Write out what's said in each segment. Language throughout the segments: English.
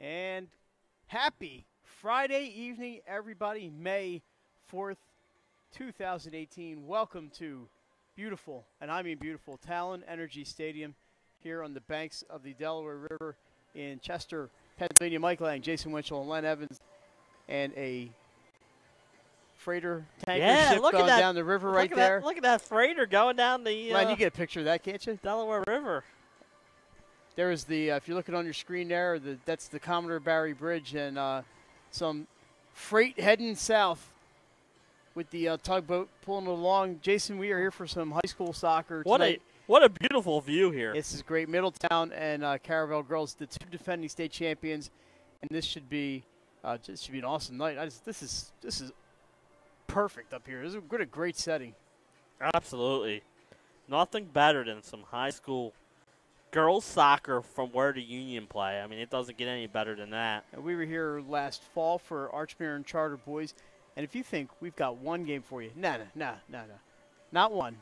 And happy Friday evening, everybody. May 4th, 2018. Welcome to beautiful, and I mean beautiful, Talon Energy Stadium here on the banks of the Delaware River in Chester, Pennsylvania. Mike Lang, Jason Winchell, and Len Evans, and a freighter tanker ship going down the river right there. Look at that freighter going down the Len, you get a picture of that, can't you? Delaware River. There is the, if you're looking on your screen there, that's the Commodore Barry Bridge, and some freight heading south with the tugboat pulling it along. Jason, we are here for some high school soccer tonight. What a beautiful view here. This is great. Middletown and Caravel girls, the two defending state champions, and this should be an awesome night. This is perfect up here. This is a great setting. Absolutely. Nothing better than some high school girls soccer from where the Union play. I mean, it doesn't get any better than that. We were here last fall for Archmere and Charter boys, and if you think we've got one game for you, no. Not one.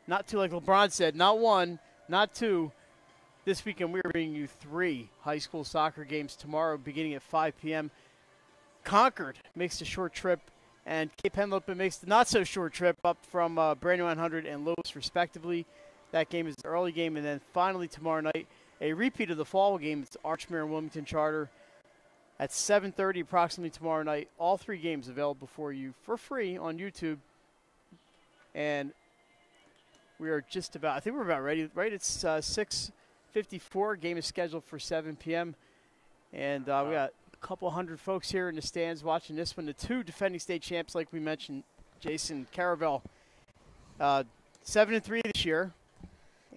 Not two, like LeBron said. Not one, not two. This weekend we are bringing you 3 high school soccer games tomorrow beginning at 5 p.m. Concord makes the short trip, and Cape Henlopen makes the not-so-short trip up from Brandywine 100 and Lewis, respectively. That game is the early game, and then finally tomorrow night, a repeat of the fall game. It's Archmere and Wilmington Charter at 7:30 approximately tomorrow night. All 3 games available for you for free on YouTube. And we are just about, I think we're about ready, right? It's 6:54. Game is scheduled for 7 p.m. And we got a couple hundred folks here in the stands watching this one. The 2 defending state champs, like we mentioned, Jason, Caravel, 7-3 this year.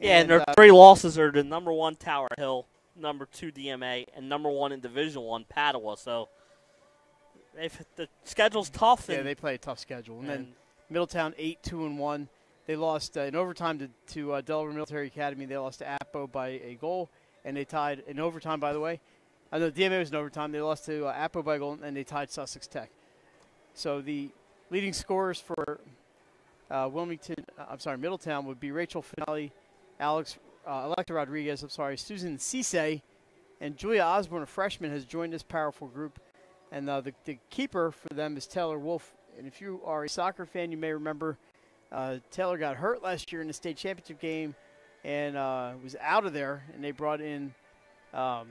Yeah, and their 3 losses are the number 1 Tower Hill, number 2 DMA, and number 1 in Division 1 Padua. So the schedule's tough. Yeah, they play a tough schedule. And then Middletown 8-2-1. They lost in overtime to Delaware Military Academy. They lost to Appo by a goal, and they tied in overtime, by the way. I know DMA was in overtime. They lost to Appo by a goal, and they tied Sussex Tech. So the leading scorers for Middletown would be Rachel Finelli, Electa Rodriguez, Susan Cisse, and Julia Osborne, a freshman, has joined this powerful group. And the keeper for them is Taylor Wolf. And if you are a soccer fan, you may remember Taylor got hurt last year in the state championship game and was out of there. And they brought in, I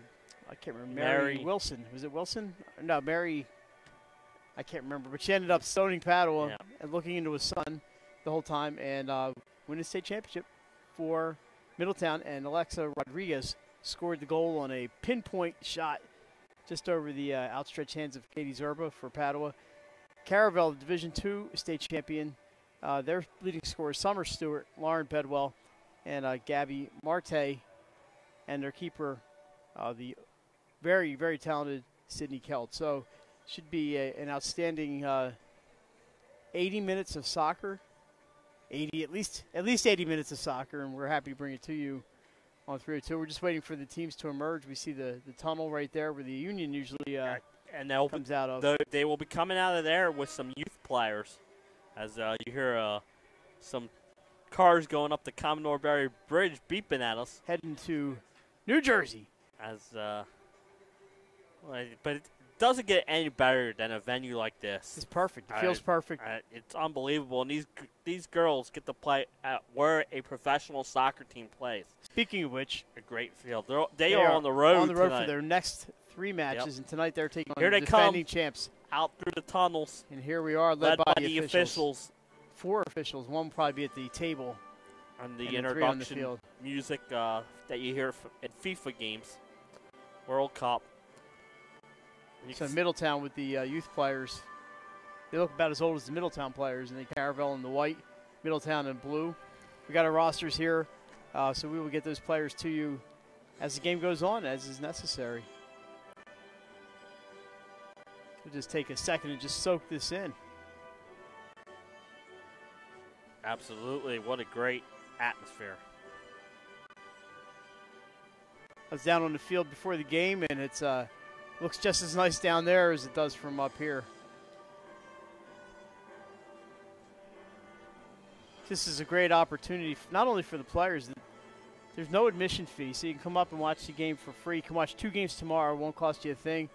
can't remember, Mary Wilson. Was it Wilson? No, Mary, I can't remember. But she ended up stoning Padua and looking into his son the whole time and win the state championship for Middletown. And Alexa Rodriguez scored the goal on a pinpoint shot just over the outstretched hands of Katie Zerba for Padua. Caravel, Division II state champion. Their leading scorers, Summer Stewart, Lauren Bedwell, and Gabby Marte. And their keeper, the very, very talented Sydney Kelt. So should be an outstanding 80 minutes of soccer. At least 80 minutes of soccer, and we're happy to bring it to you on 302. We're just waiting for the teams to emerge. We see the tunnel right there where the Union usually comes out of. They will be coming out of there with some youth players, as you hear some cars going up the Commodore Barry Bridge beeping at us. Heading to New Jersey. But it doesn't get any better than a venue like this. It's perfect. It feels perfect. It's unbelievable. And these girls get to play at where a professional soccer team plays. Speaking of which, a great field. They are on the road on the road tonight for their next 3 matches, and tonight they're taking on the defending champs. Out through the tunnels. And here we are, led by the officials. 4 officials. One will probably be at the table. And the introduction music that you hear at FIFA games. World Cup. So Middletown with the youth players. They look about as old as the Middletown players, and the Caravel in the white, Middletown in blue. We got our rosters here, so we will get those players to you as the game goes on, as is necessary. We'll just take a second and just soak this in. Absolutely. What a great atmosphere. I was down on the field before the game, and it's looks just as nice down there as it does from up here. This is a great opportunity, not only for the players. there's no admission fee, so you can come up and watch the game for free. You can watch 2 games tomorrow. It won't cost you a thing.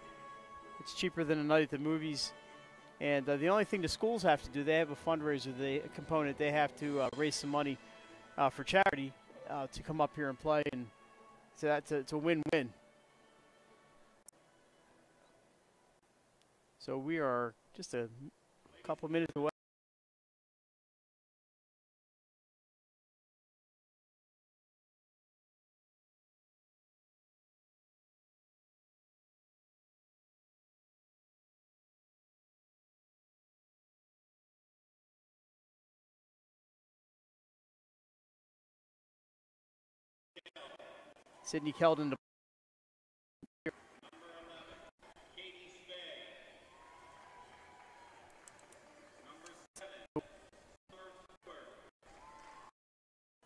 It's cheaper than a night at the movies. And the only thing the schools have to do, they have a fundraiser component. They have to raise some money for charity to come up here and play. And so it's a win-win. So we are just a couple minutes away. Sidney Keldon to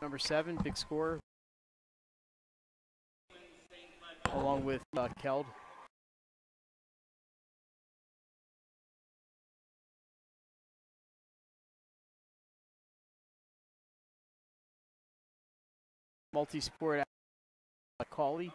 number 7, big scorer, along with Keld. Multi-sport Cauley.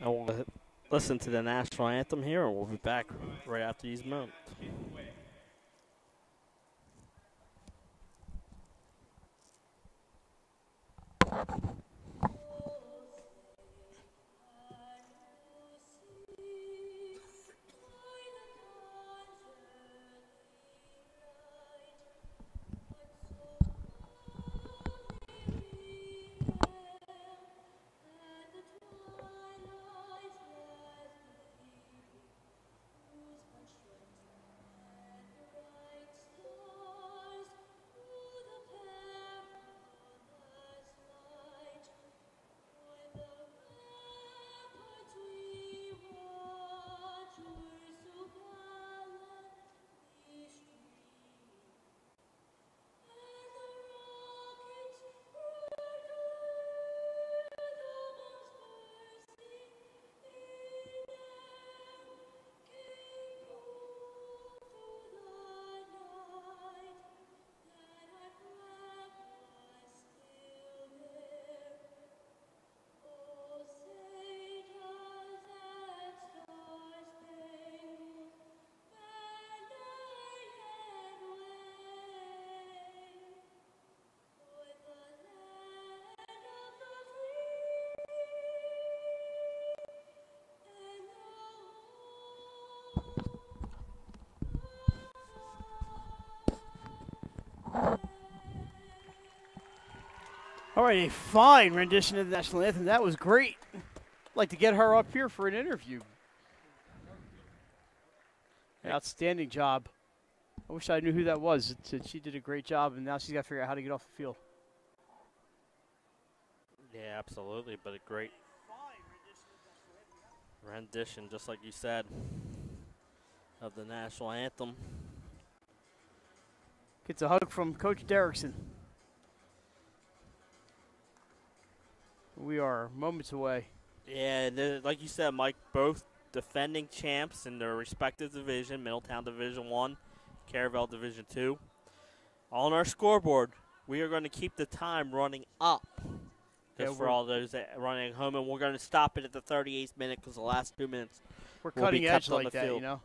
And we'll listen to the national anthem here, and we'll be back right after these moments. All right, a fine rendition of the national anthem. That was great. I'd like to get her up here for an interview. Outstanding job. I wish I knew who that was. She did a great job, and now she's got to figure out how to get off the field. Yeah, absolutely, but a great rendition, just like you said, of the national anthem. Gets a hug from Coach Derrickson. We are moments away. Yeah, like you said, Mike, both defending champs in their respective division, Middletown Division 1, Caravel Division 2. On our scoreboard, we are going to keep the time running up just for all those that are running home, and we're going to stop it at the 38th minute because the last 2 minutes we're will cutting be edge kept on like the that, field. you know.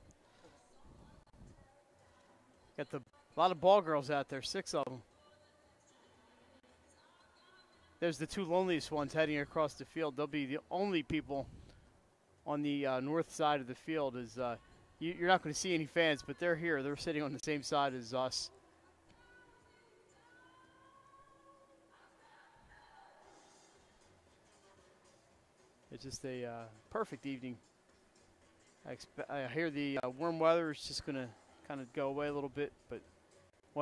Got a lot of ball girls out there, 6 of them. There's the 2 loneliest ones heading across the field. They'll be the only people on the north side of the field. You're not going to see any fans, but they're here. They're sitting on the same side as us. It's just a perfect evening. I hear the warm weather is just going to kind of go away a little bit, but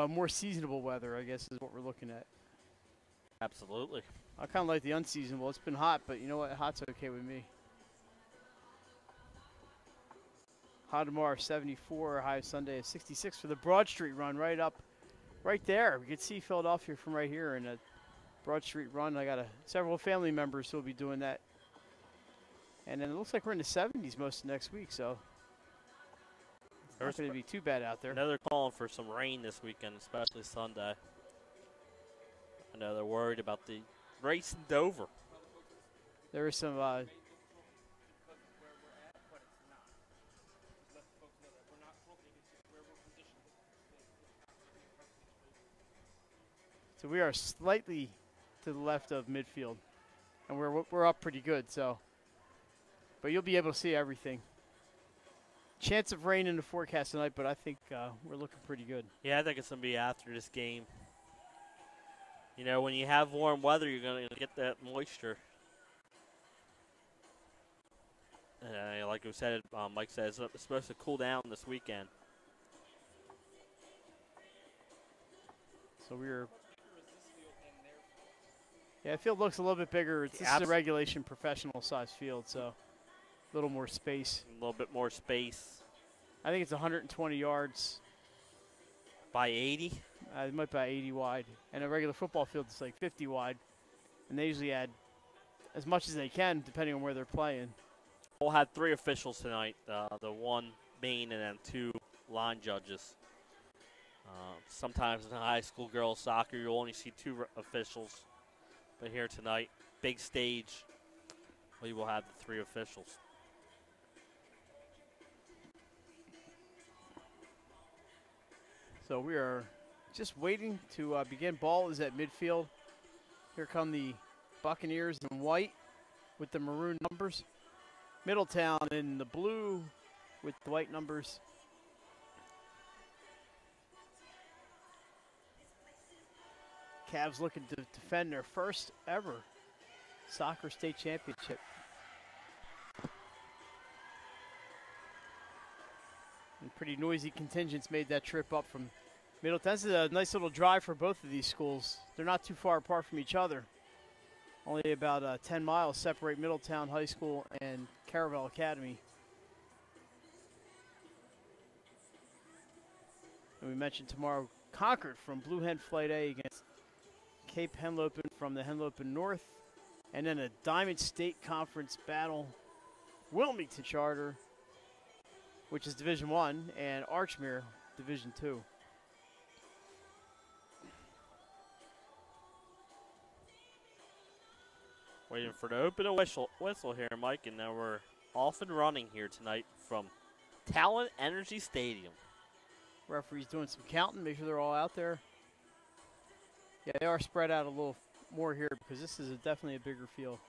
more seasonable weather, I guess, is what we're looking at. Absolutely. I kind of like the unseasonable. It's been hot, but you know what? Hot's okay with me. High tomorrow, 74. High Sunday, 66 for the Broad Street run right there. We can see Philadelphia from right here in a Broad Street run. I got several family members who will be doing that. And then it looks like we're in the 70s most of next week, so it's not going to be too bad out there. They're calling for some rain this weekend, especially Sunday. I know they're worried about the race in Dover. There is some so we are slightly to the left of midfield, and we're up pretty good. So, but you'll be able to see everything. Chance of rain in the forecast tonight, but I think we're looking pretty good. Yeah, I think it's going to be after this game. You know, when you have warm weather, you're going to get that moisture. Like we said, Mike says it's supposed to cool down this weekend. So the field looks a little bit bigger. This is a regulation professional size field, so a little more space. A little bit more space. I think it's 120 yards. By 80? It might be 80 wide. And a regular football field is like 50 wide. And they usually add as much as they can, depending on where they're playing. We'll have 3 officials tonight, the 1 main and then 2 line judges. Sometimes in high school girls soccer, you'll only see 2 officials. But here tonight, big stage, we will have the 3 officials. So we are just waiting to begin. Ball is at midfield. Here come the Buccaneers in white with the maroon numbers. Middletown in the blue with the white numbers. Cavs looking to defend their first ever soccer state championship. And pretty noisy contingents made that trip up from Middletown. This is a nice little drive for both of these schools. They're not too far apart from each other. Only about 10 miles separate Middletown High School and Caravel Academy. And we mentioned tomorrow Concord from Blue Hen Flight A against Cape Henlopen from the Henlopen North. And then a Diamond State Conference battle. Wilmington Charter, which is Division I, and Archmere, Division II. Waiting for the open whistle here, Mike, and now we're off and running here tonight from Talon Energy Stadium. Referee's doing some counting, make sure they're all out there. Yeah, they are spread out a little more here because this is definitely a bigger field.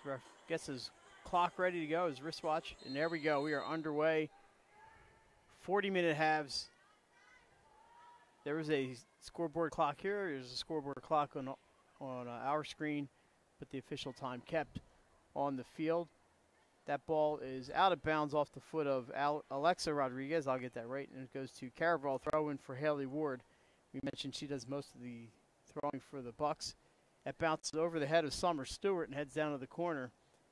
Ref gets his clock ready to go, his wristwatch, and there we go. We are underway. 40-minute halves. There is a scoreboard clock here. There's a scoreboard clock on our screen, but the official time kept on the field. That ball is out of bounds off the foot of Alexa Rodriguez. I'll get that right. And it goes to Caravel, throw in for Haley Ward. We mentioned she does most of the throwing for the Bucks. That bounces over the head of Summer Stewart and heads down to the corner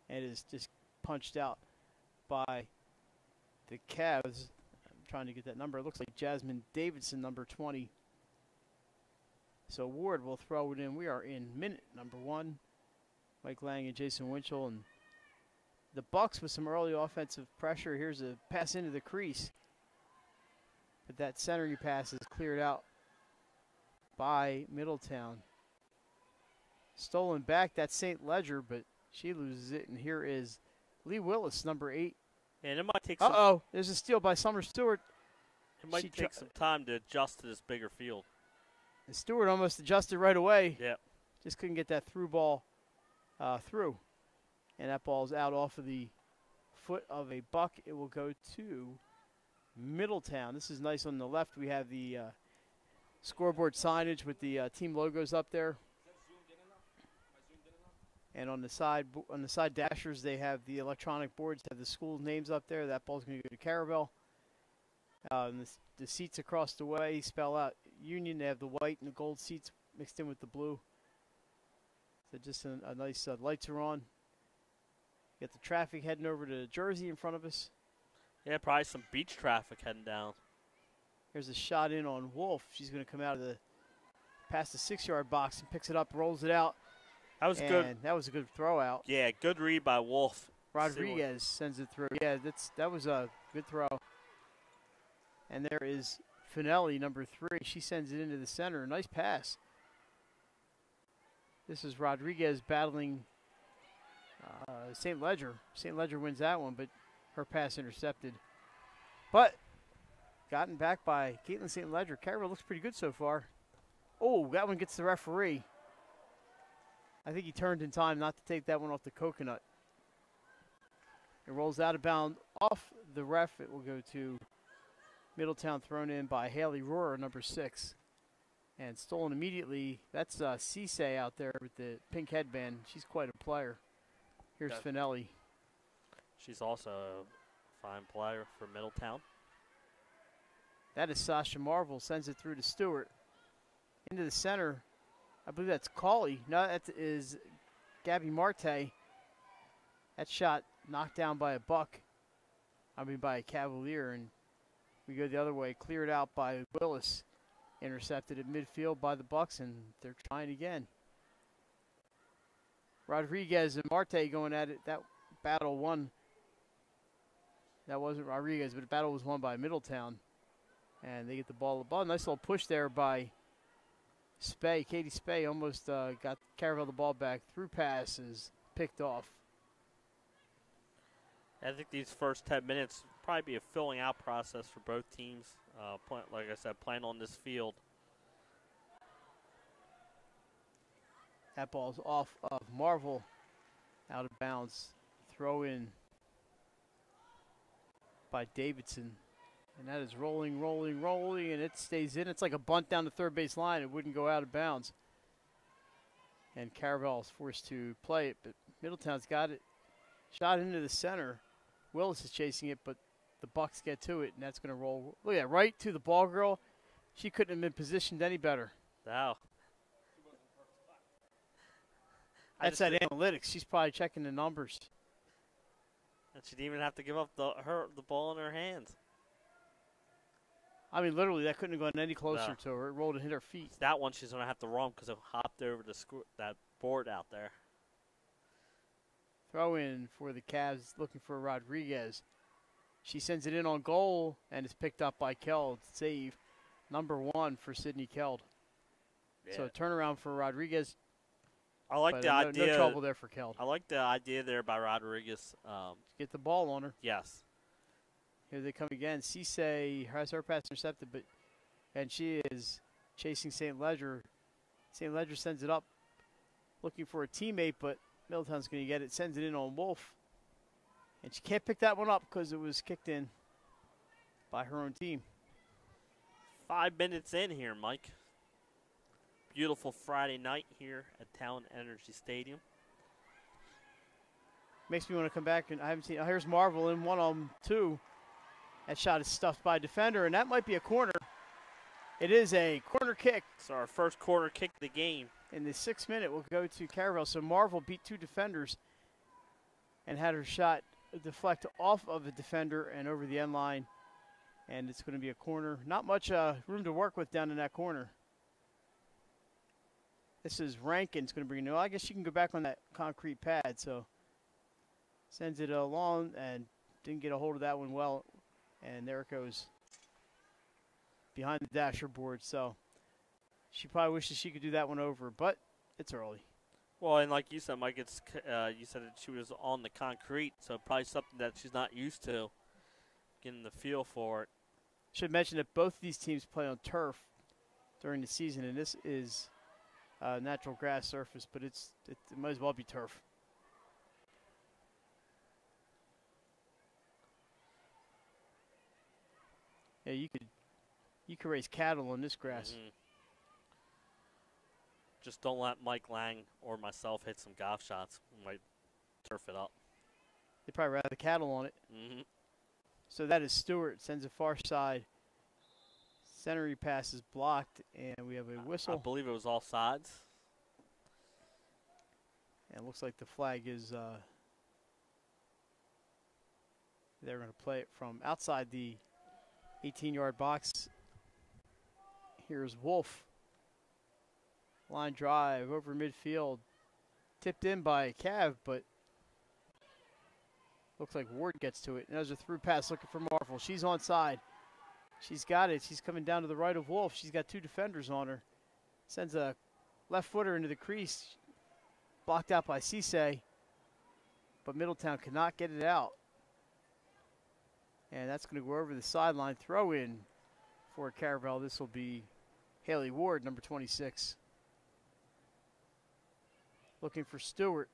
and is just punched out by the Cavs. I'm trying to get that number. It looks like Jasmine Davidson, number 20. So Ward will throw it in. We are in minute number 1. Mike Lang and Jason Winchell, and the Bucks with some early offensive pressure. Here's a pass into the crease. But that centering pass is cleared out by Middletown. Stolen back, that's St. Ledger, but she loses it. And here is Lee Willis, number 8. And it might take some. Uh-oh, there's a steal by Summer Stewart. It might take some time to adjust to this bigger field. And Stewart almost adjusted right away. Yeah. Just couldn't get that through ball through. And that ball's out off of the foot of a Buck. It will go to Middletown. This is nice. On the left, we have the scoreboard signage with the team logos up there. And on the side dashers, they have the electronic boards, have the school names up there. That ball's going to go to Caravel. And the seats across the way spell out Union. They have the white and the gold seats mixed in with the blue. So just a nice lights are on. Got the traffic heading over to Jersey in front of us. Yeah, probably some beach traffic heading down. Here's a shot in on Wolf. She's going to come out of past the 6-yard box and picks it up, rolls it out. That was good. That was a good throw out. Yeah, good read by Wolf. Rodriguez sends it through. Yeah, that was a good throw. And there is Finelli, number 3. She sends it into the center. A nice pass. This is Rodriguez battling St. Ledger. St. Ledger wins that one, but her pass intercepted. But gotten back by Caitlin St. Ledger. Caravel looks pretty good so far. Oh, that one gets the referee. I think he turned in time not to take that one off the coconut. It rolls out of bounds off the ref. It will go to Middletown, thrown in by Haley Rohrer, number 6. And stolen immediately. That's Cisse out there with the pink headband. She's quite a player. Here's Finelli. She's also a fine player for Middletown. That is Sasha Marvel. Sends it through to Stewart. Into the center. I believe that's Cauley. No, that is Gabby Marte. That shot knocked down by a Buck. By a Cavalier. And we go the other way. Cleared out by Willis. Intercepted at midfield by the Bucks, and they're trying again. Rodriguez and Marte going at it. That battle won. That wasn't Rodriguez, but the battle was won by Middletown. And they get the ball. Nice little push there by Spey. Katie Spey almost got Caravel the ball back. Through passes, picked off. I think these first 10 minutes probably be a filling out process for both teams. Like I said, playing on this field. That ball's off of Marvel, out of bounds. Throw in by Davidson. And that is rolling, rolling, rolling, and it stays in. It's like a bunt down the third base line. It wouldn't go out of bounds. And Caravel is forced to play it, but Middletown's got it. Shot into the center. Willis is chasing it, but the Bucks get to it, and that's going to roll. Look at that, right to the ball girl. She couldn't have been positioned any better. Wow. That's that analytics. She's probably checking the numbers. And she didn't even have to give up the ball in her hands. Literally, that couldn't have gone any closer to her. It rolled and hit her feet. That one she's going to have to run because it hopped over that board out there. Throw in for the Cavs, looking for Rodriguez. She sends it in on goal, and it's picked up by Keld. Save number 1 for Sydney Keld. Yeah. So turnaround for Rodriguez. I like the idea. No trouble there for Keld. I like the idea there by Rodriguez. Get the ball on her. Yes. Here they come again. Cisse has her pass intercepted, and she is chasing St. Ledger. St. Ledger sends it up, looking for a teammate, but Middletown's going to get it. Sends it in on Wolf. And she can't pick that one up because it was kicked in by her own team. 5 minutes in here, Mike. Beautiful Friday night here at Talon Energy Stadium. Makes me want to come back, and I haven't seen. Oh, here's Marvel in one of them, too. That shot is stuffed by a defender, and that might be a corner. It is a corner kick. So our first corner kick of the game. In the 6th minute, we'll go to Caravel. So Marvel beat 2 defenders and had her shot deflect off of a defender and over the end line. And it's going to be a corner. Not much room to work with down in that corner. This is Rankin's going to bring it. I guess she can go back on that concrete pad. So sends it along and didn't get a hold of that one well. And there it goes behind the dasher board. So she probably wishes she could do that one over, but it's early. Well, and like you said, Mike, it's you said that she was on the concrete, so probably something that she's not used to, getting the feel for it. Should mention that both of these teams play on turf during the season, and this is natural grass surface, but it might as well be turf. Yeah, you could raise cattle on this grass. Mm-hmm. Just don't let Mike Lang or myself hit some golf shots. We might turf it up. They'd probably rather the cattle on it. Mm-hmm. So that is Stewart. Sends it far side. Centering pass is blocked, and we have a whistle. I believe it was all sides. And it looks like the flag is they're going to play it from outside the 18-yard box. Here's Wolf. Line drive over midfield. Tipped in by Cav, but looks like Ward gets to it. And there's a through pass looking for Marvel. She's onside. She's got it. She's coming down to the right of Wolf. She's got 2 defenders on her. Sends a left footer into the crease. Blocked out by Cisse. But Middletown cannot get it out. And that's going to go over the sideline. Throw in for Caravel. This will be Haley Ward, number 26. Looking for Stewart.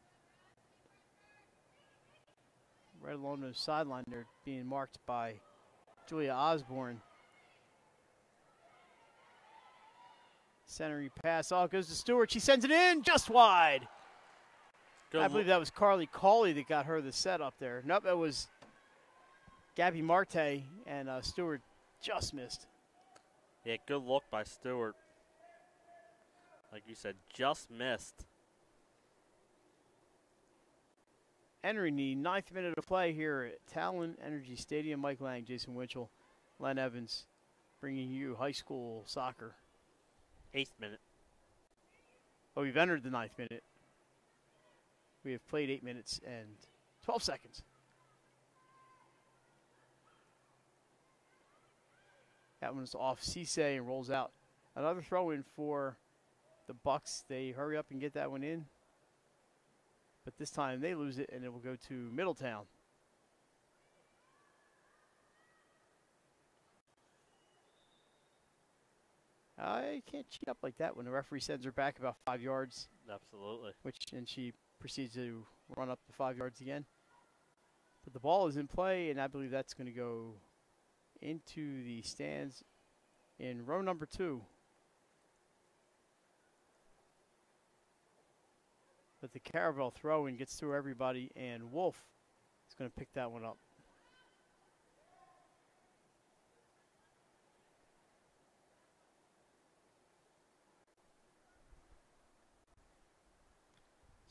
Right along the sideline, they're being marked by Julia Osborne. Centering pass. Oh, it goes to Stewart. She sends it in just wide. I believe that was Carly Cawley that got her the set up there. Nope, it was Gabby Marte, and Stewart just missed. Yeah, good look by Stewart. Like you said, just missed. Entering the 9th minute of play here at Talon Energy Stadium. Mike Lang, Jason Winchell, Len Evans, bringing you high school soccer. 8th minute. Oh, we've entered the 9th minute. We have played 8 minutes and 12 seconds. That one's off Cisse and rolls out. Another throw in for the Bucks. They hurry up and get that one in. But this time they lose it, and it will go to Middletown. I can't cheat up like that when the referee sends her back about 5 yards. Absolutely. And she proceeds to run up the 5 yards again. But the ball is in play, and I believe that's going to go into the stands in row number 2. But the Caravel throw-in gets through everybody, and Wolf is going to pick that one up.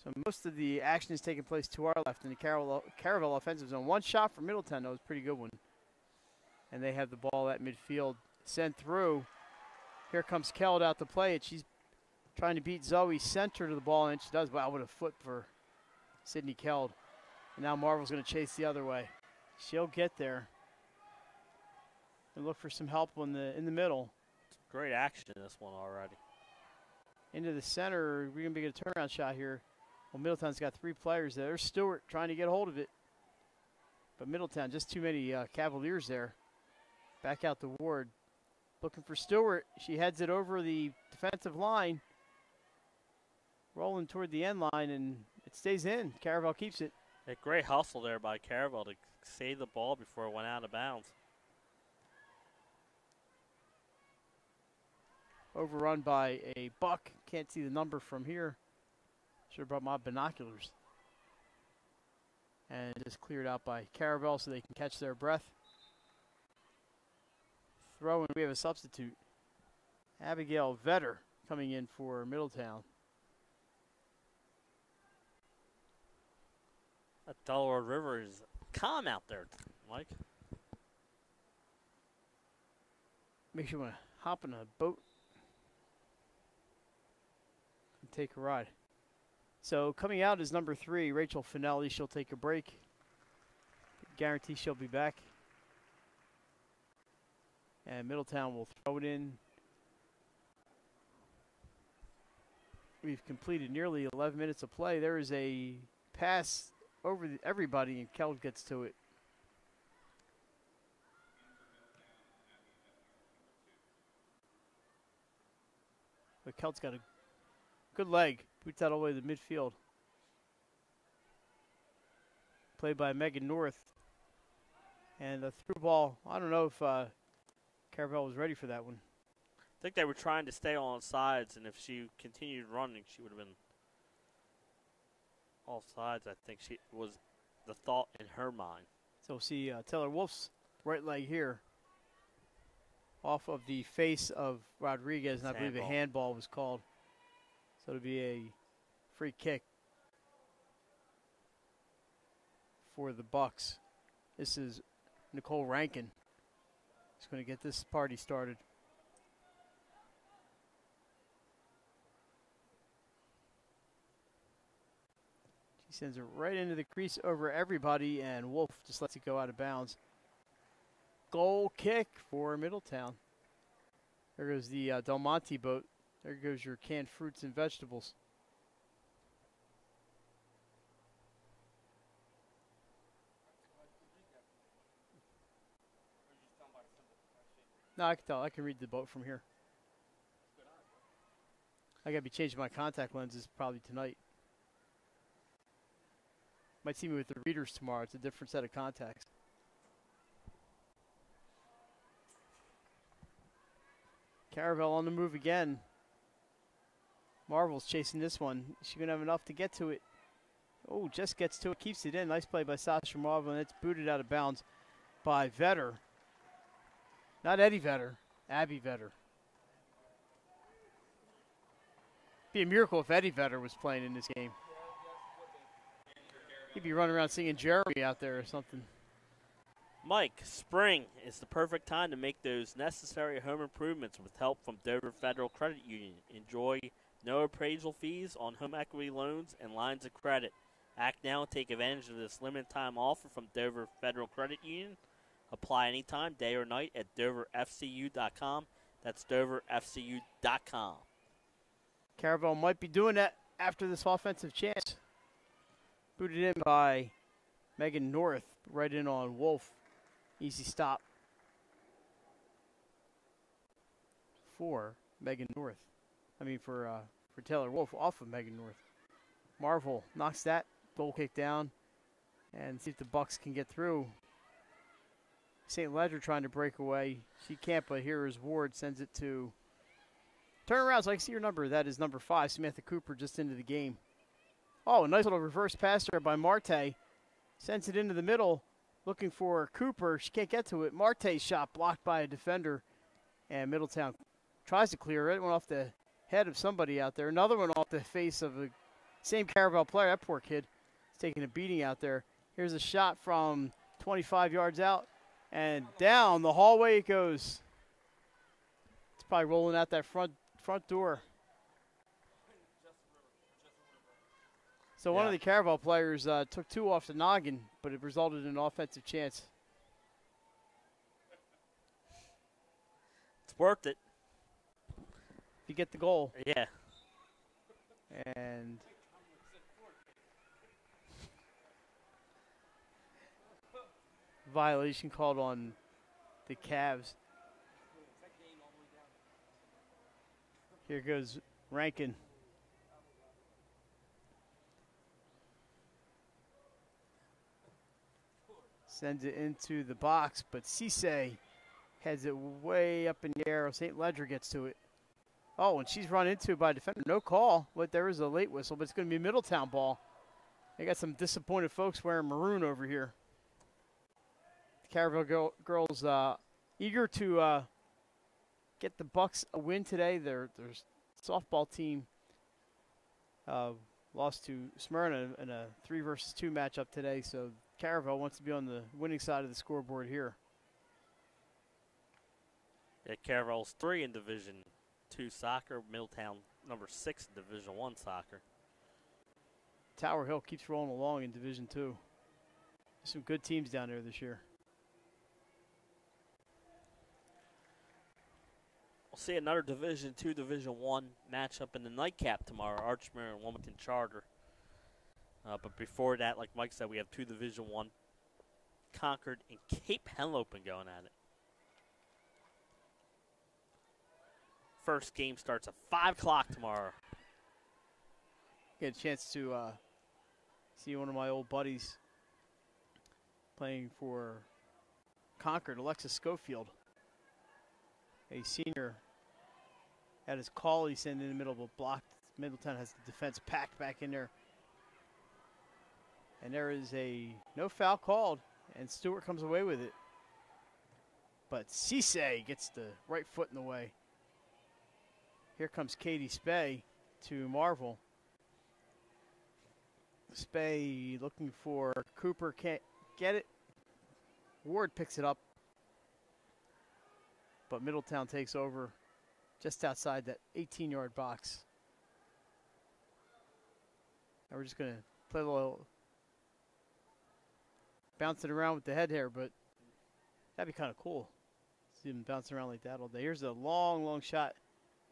So most of the action is taking place to our left in the Caravel offensive zone. One shot from Middletown, that was a pretty good one. And they have the ball at midfield sent through. Here comes Keld out to play it. She's trying to beat Zoe center to the ball, and she does. Wow, what a foot for Sydney Keld. And now Marvel's going to chase the other way. She'll get there. And look for some help in the middle. Great action in this one already. Into the center. We're going to get a turnaround shot here. Well, Middletown's got 3 players there. There's Stewart trying to get a hold of it. But Middletown, just too many Cavaliers there. Back out to Ward. Looking for Stewart. She heads it over the defensive line. Rolling toward the end line, and it stays in. Caravel keeps it. A great hustle there by Caravel to save the ball before it went out of bounds. Overrun by a Buck. Can't see the number from here. Should have brought my binoculars. And just cleared out by Caravel so they can catch their breath. Throw, and we have a substitute. Abigail Vetter coming in for Middletown. That Delaware River is calm out there, Mike. Makes you want to hop in a boat and take a ride. So coming out is number 3, Rachel Finelli. She'll take a break. Guarantee she'll be back. And Middletown will throw it in. We've completed nearly 11 minutes of play. There is a pass over everybody, and Kell gets to it. But Kelt's got a good leg. Boots that all the way to the midfield. Played by Megan North. And the through ball, I don't know if Caravel was ready for that one. I think they were trying to stay on sides, and if she continued running, she would have been off sides. I think she was the thought in her mind. So we'll see Taylor Wolf's right leg here. Off of the face of Rodriguez, and I believe a handball was called. So it'll be a free kick for the Bucks. This is Nicole Rankin. She's going to get this party started. She sends it right into the crease over everybody, and Wolf just lets it go out of bounds. Goal kick for Middletown. There goes the Del Monte boat. There goes your canned fruits and vegetables. No, I can tell. I can read the boat from here. I gotta be changing my contact lenses probably tonight. Might see me with the readers tomorrow. It's a different set of contacts. Caravel on the move again. Marvel's chasing this one. She's going to have enough to get to it. Oh, just gets to it. Keeps it in. Nice play by Sasha Marvel, and it's booted out of bounds by Vetter. Not Eddie Vetter. Abby Vetter. Be a miracle if Eddie Vetter was playing in this game. He'd be running around singing Jeremy out there or something. Mike, spring is the perfect time to make those necessary home improvements with help from Dover Federal Credit Union. Enjoy no appraisal fees on home equity loans and lines of credit. Act now and take advantage of this limited time offer from Dover Federal Credit Union. Apply anytime, day or night at doverfcu.com. That's doverfcu.com. Caravel might be doing that after this offensive chance. Booted in by Megan North, right in on Wolf. Easy stop for Megan North. I mean for Taylor Wolf off of Megan North. Marvel knocks that goal kick down and see if the Bucks can get through. St. Ledger trying to break away. She can't, but here is Ward, sends it to turnaround. So I can see your number. That is number 5, Samantha Cooper, just into the game. Oh, a nice little reverse pass there by Marte. Sends it into the middle, looking for Cooper. She can't get to it. Marte's shot blocked by a defender. And Middletown tries to clear it. Went off the head of somebody out there. Another one off the face of the same Caravel player. That poor kid is taking a beating out there. Here's a shot from 25 yards out. And down the hallway it goes. It's probably rolling out that front door. So one of the Caravel players took 2 off the noggin, but it resulted in an offensive chance. It's worth it. If you get the goal. Yeah. And violation called on the Cavs. Here goes Rankin. Sends it into the box, but Cisse heads it way up in the air. St. Ledger gets to it. Oh, and she's run into by a defender. No call, but there is a late whistle, but it's going to be a Middletown ball. They got some disappointed folks wearing maroon over here. The Caravel girls eager to get the Bucks a win today. Their softball team lost to Smyrna in a 3 versus 2 matchup today, so Caravel wants to be on the winning side of the scoreboard here. Yeah, Caravel's 3 in Division II soccer. Middletown number 6 in Division I soccer. Tower Hill keeps rolling along in Division II. There's some good teams down there this year. We'll see another Division II, Division I matchup in the nightcap tomorrow, Archmere and Wilmington Charter. But before that, like Mike said, we have 2 Division I, Concord and Cape Henlopen going at it. First game starts at 5 o'clock tomorrow. Get a chance to see one of my old buddies playing for Concord, Alexis Schofield, a senior. At his call, he's in the middle of a block. Middletown has the defense packed back in there. And there is a no foul called, and Stewart comes away with it. But Cisse gets the right foot in the way. Here comes Katie Spey to Marvel. Spey looking for Cooper, can't get it. Ward picks it up. But Middletown takes over just outside that 18-yard box. And we're just going to play a little bouncing around with the head here, but that'd be kind of cool. See them bouncing around like that all day. Here's a long, long shot.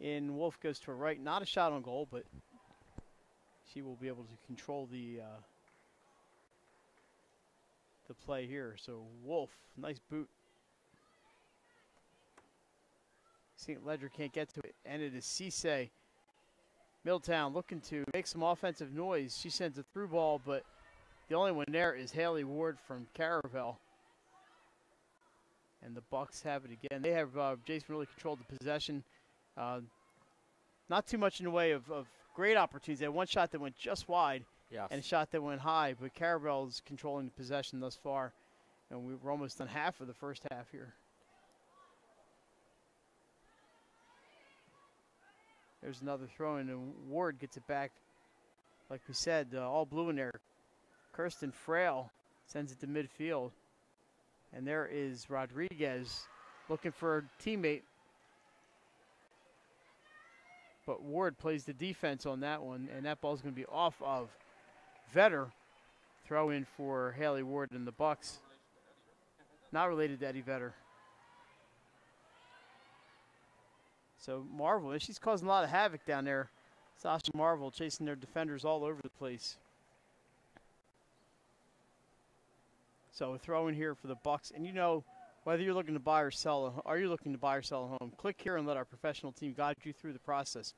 In Wolf goes to her right. Not a shot on goal, but she will be able to control the play here. So Wolf, nice boot. St. Ledger can't get to it, and it is Cisse. Middletown looking to make some offensive noise. She sends a through ball, but the only one there is Haley Ward from Caravel. And the Bucks have it again. They have Jason really controlled the possession. Not too much in the way of great opportunities. They had one shot that went just wide, Yes. and a shot that went high, but Caravel is controlling the possession thus far. And we're almost done half of the first half here. There's another throw in, and Ward gets it back. Like we said, all blue in there. Kirsten Frail sends it to midfield. And there is Rodriguez looking for a teammate. But Ward plays the defense on that one, and that ball's going to be off of Vetter. Throw in for Haley Ward and the Bucks. Not related to Eddie Vetter. So Marvel, she's causing a lot of havoc down there. Sasha Marvel chasing their defenders all over the place. So a throw in here for the Bucks. And you know, whether you're looking to buy or sell, are you looking to buy or sell a home? Click here and let our professional team guide you through the process.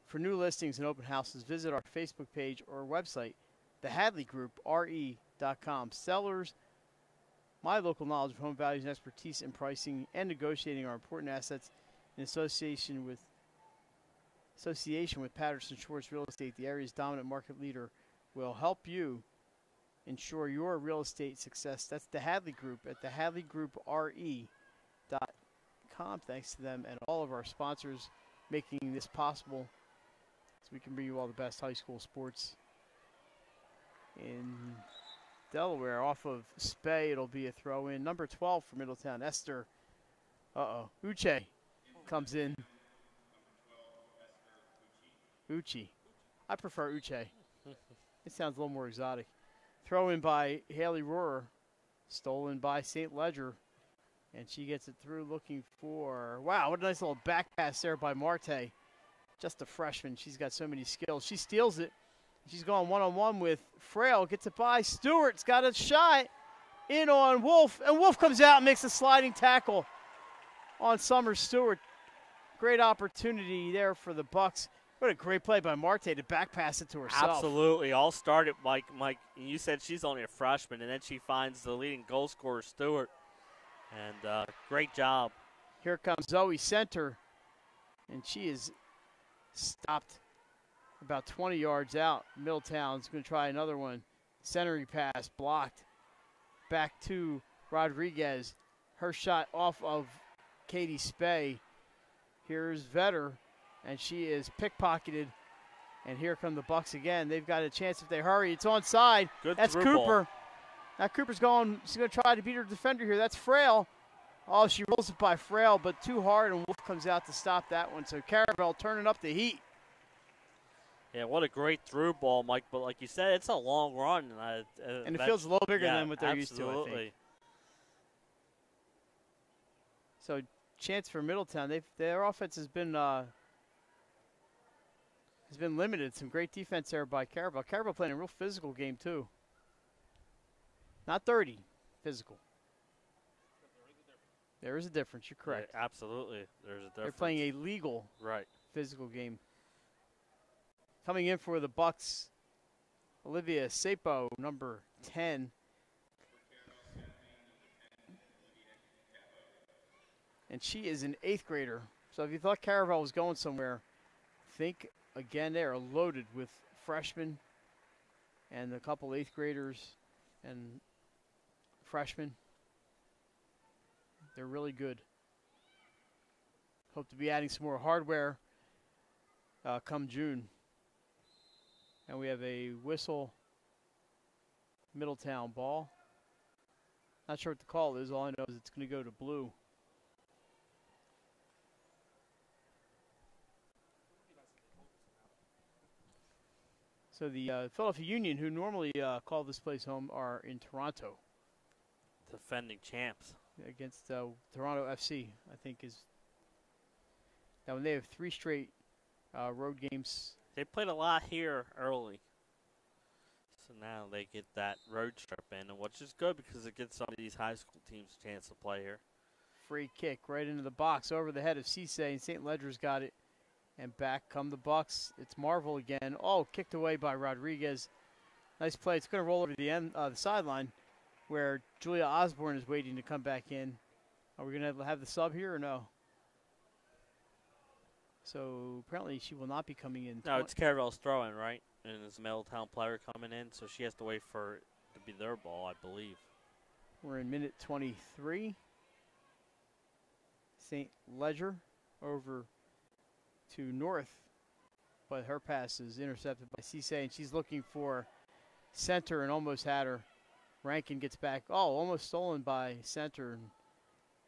For new listings and open houses, visit our Facebook page or website, thehadleygroupre.com. Sellers, my local knowledge of home values and expertise in pricing and negotiating are important assets in association with Patterson Schwartz Real Estate, the area's dominant market leader, will help you ensure your real estate success. That's the Hadley Group at thehadleygroupre.com. Thanks to them and all of our sponsors making this possible so we can bring you all the best high school sports in Delaware. Off of Spey, it'll be a throw in. Number 12 for Middletown, Esther. Uche comes in. Uchi. I prefer Uche. It sounds a little more exotic. Throw in by Haley Rohrer. Stolen by St. Ledger. And she gets it through looking for, wow, what a nice little back pass there by Marte. Just a freshman. She's got so many skills. She steals it. She's going one-on-one with Frail. Gets it by Stewart's got a shot in on Wolf. And Wolf comes out and makes a sliding tackle on Summer Stewart. Great opportunity there for the Bucks. What a great play by Marte to back pass it to herself. Absolutely. All started, Mike, you said she's only a freshman, and then she finds the leading goal scorer, Stewart. And great job. Here comes Zoe Center, and she is stopped about 20 yards out. Middletown's going to try another one. Centering pass blocked. Back to Rodriguez. Her shot off of Katie Spey. Here's Vetter, and she is pickpocketed. And here come the Bucks again. They've got a chance if they hurry. It's onside. Good That's through Cooper. ball. Now Cooper's going. She's going to try to beat her defender here. That's Frail. Oh, she rolls it by Frail, but too hard, and Wolf comes out to stop that one. So Caravel turning up the heat. Yeah, what a great through ball, Mike. But like you said, it's a long run. And it feels a little bigger than what they're absolutely. used to, I think. So chance for Middletown. Their offense has been limited. Some great defense there by Caravel. Caravel playing a real physical game too. Not dirty, physical. There is a difference. You're correct. Yeah, absolutely, there's a difference. They're playing a legal, physical game. Coming in for the Bucks, Olivia Sapo, number 10. And she is an 8th grader. So if you thought Caravel was going somewhere, think again. They are loaded with freshmen and a couple 8th graders and freshmen. They're really good. Hope to be adding some more hardware come June. And we have a whistle, Middletown ball. Not sure what the call is. All I know is it's going to go to blue. So the Philadelphia Union, who normally call this place home, are in Toronto. Defending champs. Against Toronto FC, I think is. Now, when they have 3 straight road games. They played a lot here early. So now they get that road trip in, which is good because it gives some of these high school teams a chance to play here. Free kick right into the box over the head of Cisse, and St. Ledger's got it. And back come the Bucks. It's Marvel again. Oh, kicked away by Rodriguez. Nice play. It's going to roll over the end, the sideline, where Julia Osborne is waiting to come back in. Are we going to have the sub here or no? So apparently she will not be coming in. No, it's Caravel's throwing, right? And it's a Middletown player coming in, so she has to wait for it to be their ball, I believe. We're in minute 23. St. Ledger over to North, but her pass is intercepted by Cisse, and she's looking for center and almost had her. Rankin gets back. Oh, almost stolen by center. And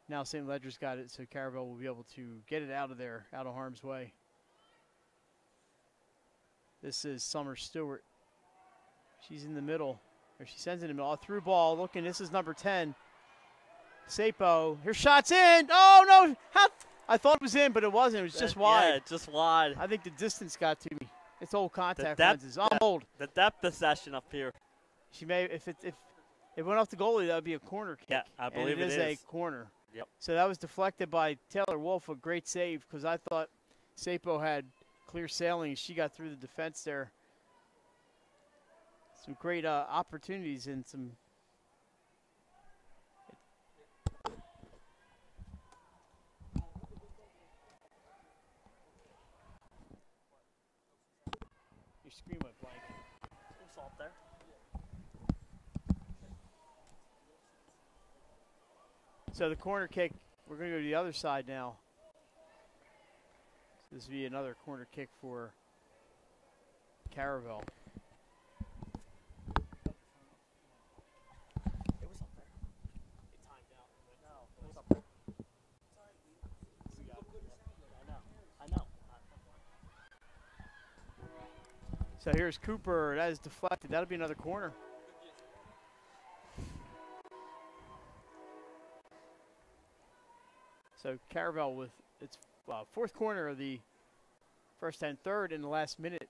now St. Ledger's got it, so Caravel will be able to get it out of there, out of harm's way. This is Summer Stewart. She's in the middle, or she sends it in the middle. Through ball, looking. This is number 10. Sapo. Her shot's in. Oh, no. How? I thought it was in, but it wasn't. It was just wide. Yeah, just wide. I think the distance got to me. It's old contact depth, lenses. I'm old. The depth possession up here. She may, if it went off the goalie, that would be a corner kick. Yeah, I believe it is a corner. Yep. So that was deflected by Taylor Wolf, a great save, because I thought Sapo had clear sailing. She got through the defense there. Some great opportunities and some. Your screen went blank. Some salt there. So the corner kick, we're going to go to the other side now. So this will be another corner kick for Caravel. It was up there. It timed out. No, it was up there. I know. So here's Cooper. That is deflected. That'll be another corner. So Caravel with its 4th corner of the first and third in the last minute.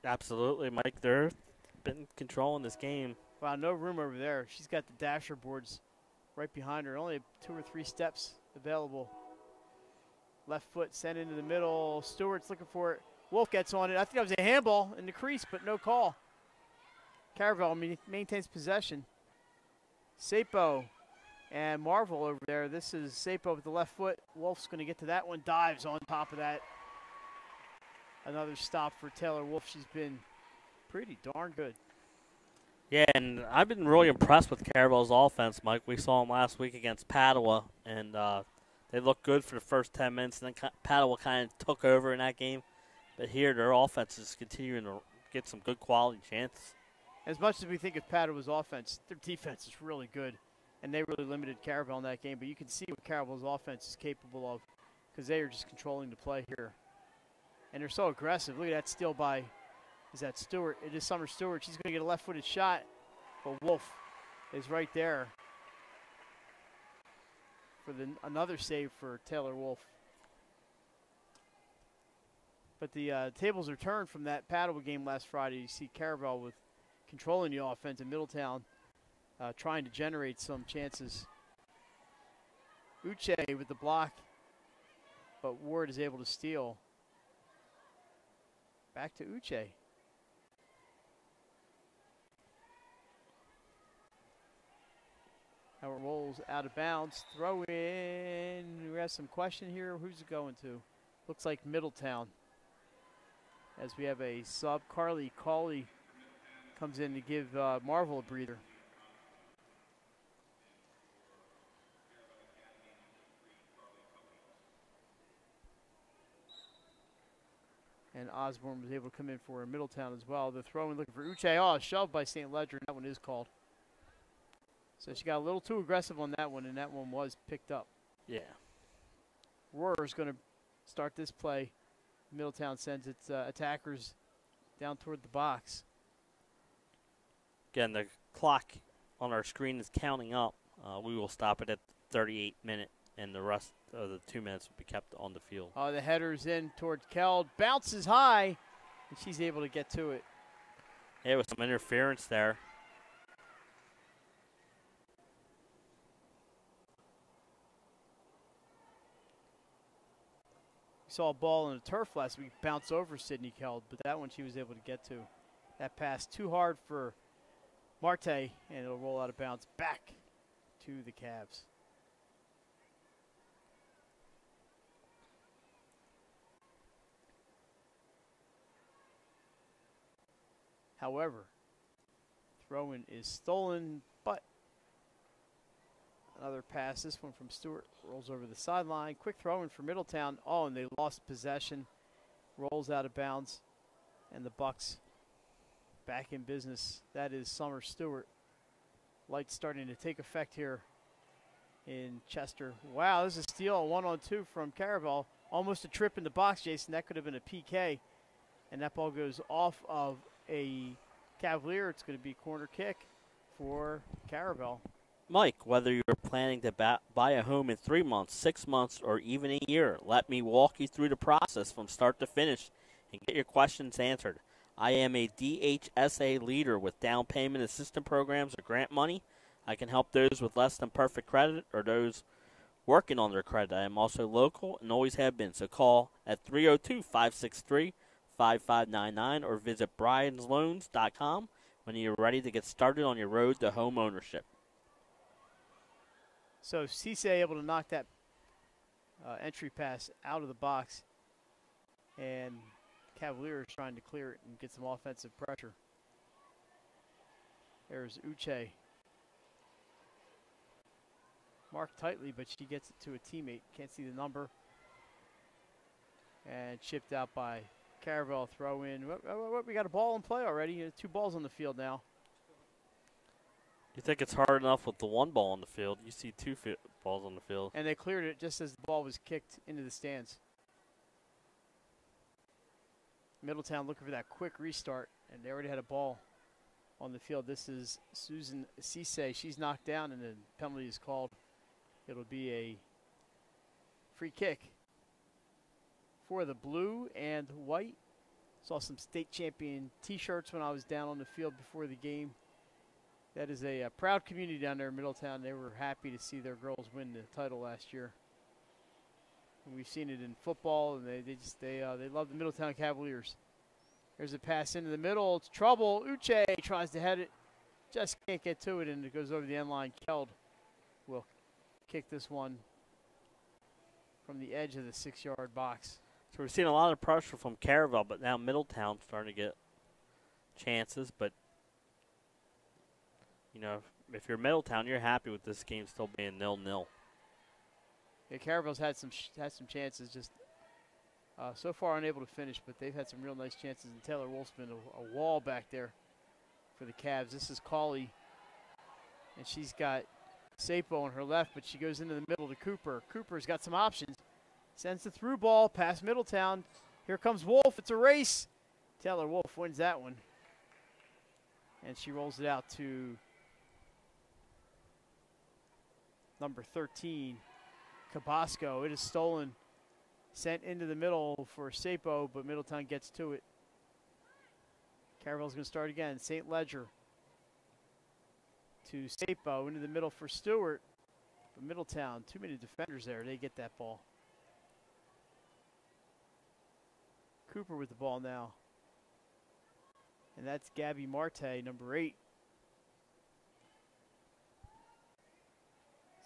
Absolutely, Mike. They've been controlling this game. Wow, no room over there. She's got the dasher boards right behind her. Only 2 or 3 steps available. Left foot sent into the middle. Stewart's looking for it. Wolf gets on it. I think that was a handball in the crease, but no call. Caravel maintains possession. Sapo and Marvel over there. This is Sapo with the left foot. Wolf's going to get to that one. Dives on top of that. Another stop for Taylor Wolf. She's been pretty darn good. Yeah, and I've been really impressed with Caravel's offense, Mike. We saw them last week against Padua, and they looked good for the first 10 minutes, and then Padua kind of took over in that game. But here, their offense is continuing to get some good quality chances. As much as we think of Padua's offense, their defense is really good, and they really limited Caravel in that game. But you can see what Caravel's offense is capable of because they are just controlling the play here. And they're so aggressive. Look at that steal by, is that Stewart? It is Summer Stewart. She's going to get a left-footed shot, but Wolf is right there for another save for Taylor Wolf. But the tables are turned from that Padua game last Friday. You see Caravel with controlling the offense in Middletown, trying to generate some chances. Uche with the block, but Ward is able to steal. Back to Uche. Now it rolls out of bounds. Throw in. We have some question here. Who's it going to? Looks like Middletown. As we have a sub. Carly Cawley comes in to give Marvel a breather. And Osborne was able to come in for Middletown as well. The throw in looking for Uche. Oh, shoved by St. Ledger. That one is called. So she got a little too aggressive on that one, and that one was picked up. Yeah. Roar is going to start this play. Middletown sends its attackers down toward the box. Again, the clock on our screen is counting up. We will stop it at the 38th minute, and the rest of the 2 minutes will be kept on the field. Oh, the header's in toward Keld. Bounces high, and she's able to get to it. Yeah, with some interference there. Saw a ball in the turf last week bounce over Sydney Keld, but that one she was able to get to. That pass too hard for Marte, and it'll roll out of bounds back to the Cavs. However, throw-in is stolen, but another pass, this one from Stewart, rolls over the sideline. Quick throw-in for Middletown. Oh, and they lost possession. Rolls out of bounds. And the Bucks back in business. That is Summer Stewart. Lights starting to take effect here in Chester. Wow, this is a steal, a 1-on-2 from Caravel. Almost a trip in the box, Jason. That could have been a PK. And that ball goes off of a Cavalier. It's going to be a corner kick for Caravel. Mike, whether you're planning to buy a home in 3 months, 6 months, or even a year, let me walk you through the process from start to finish and get your questions answered. I am a DHSA leader with down payment assistance programs or grant money. I can help those with less than perfect credit or those working on their credit. I am also local and always have been, so call at 302-563-5599 or visit briansloans.com when you're ready to get started on your road to home ownership. So Cisse able to knock that entry pass out of the box, and Cavalier is trying to clear it and get some offensive pressure. There's Uche. Marked tightly, but she gets it to a teammate. Can't see the number. And chipped out by Caravel. Throw in. What, we got a ball in play already. 2 balls on the field now. You think it's hard enough with the 1 ball on the field. You see 2 balls on the field. And they cleared it just as the ball was kicked into the stands. Middletown looking for that quick restart, and they already had a ball on the field. This is Susan Cisse. She's knocked down, and the penalty is called. It'll be a free kick for the blue and white. Saw some state champion T-shirts when I was down on the field before the game. That is a proud community down there in Middletown. They were happy to see their girls win the title last year. And we've seen it in football, and they love the Middletown Cavaliers. There's a pass into the middle. It's trouble. Uche tries to head it. Just can't get to it, and it goes over the end line. Keld will kick this one from the edge of the 6-yard box. So we're seeing a lot of pressure from Caravel, but now Middletown's starting to get chances. But, you know, if you're Middletown, you're happy with this game still being 0-0. Yeah, Caravel's had some chances, just so far unable to finish, but they've had some real nice chances. And Taylor Wolf's been a wall back there for the Cavs. This is Cauley, and she's got Sapo on her left, but she goes into the middle to Cooper. Cooper's got some options. Sends the through ball past Middletown. Here comes Wolf. It's a race. Taylor Wolf wins that one. And she rolls it out to number 13, Cabasco. It is stolen. Sent into the middle for Sapo, but Middletown gets to it. Caravel's going to start again. St. Ledger to Sapo. Into the middle for Stewart. But Middletown, too many defenders there. They get that ball. Cooper with the ball now. And that's Gabby Marte, number 8.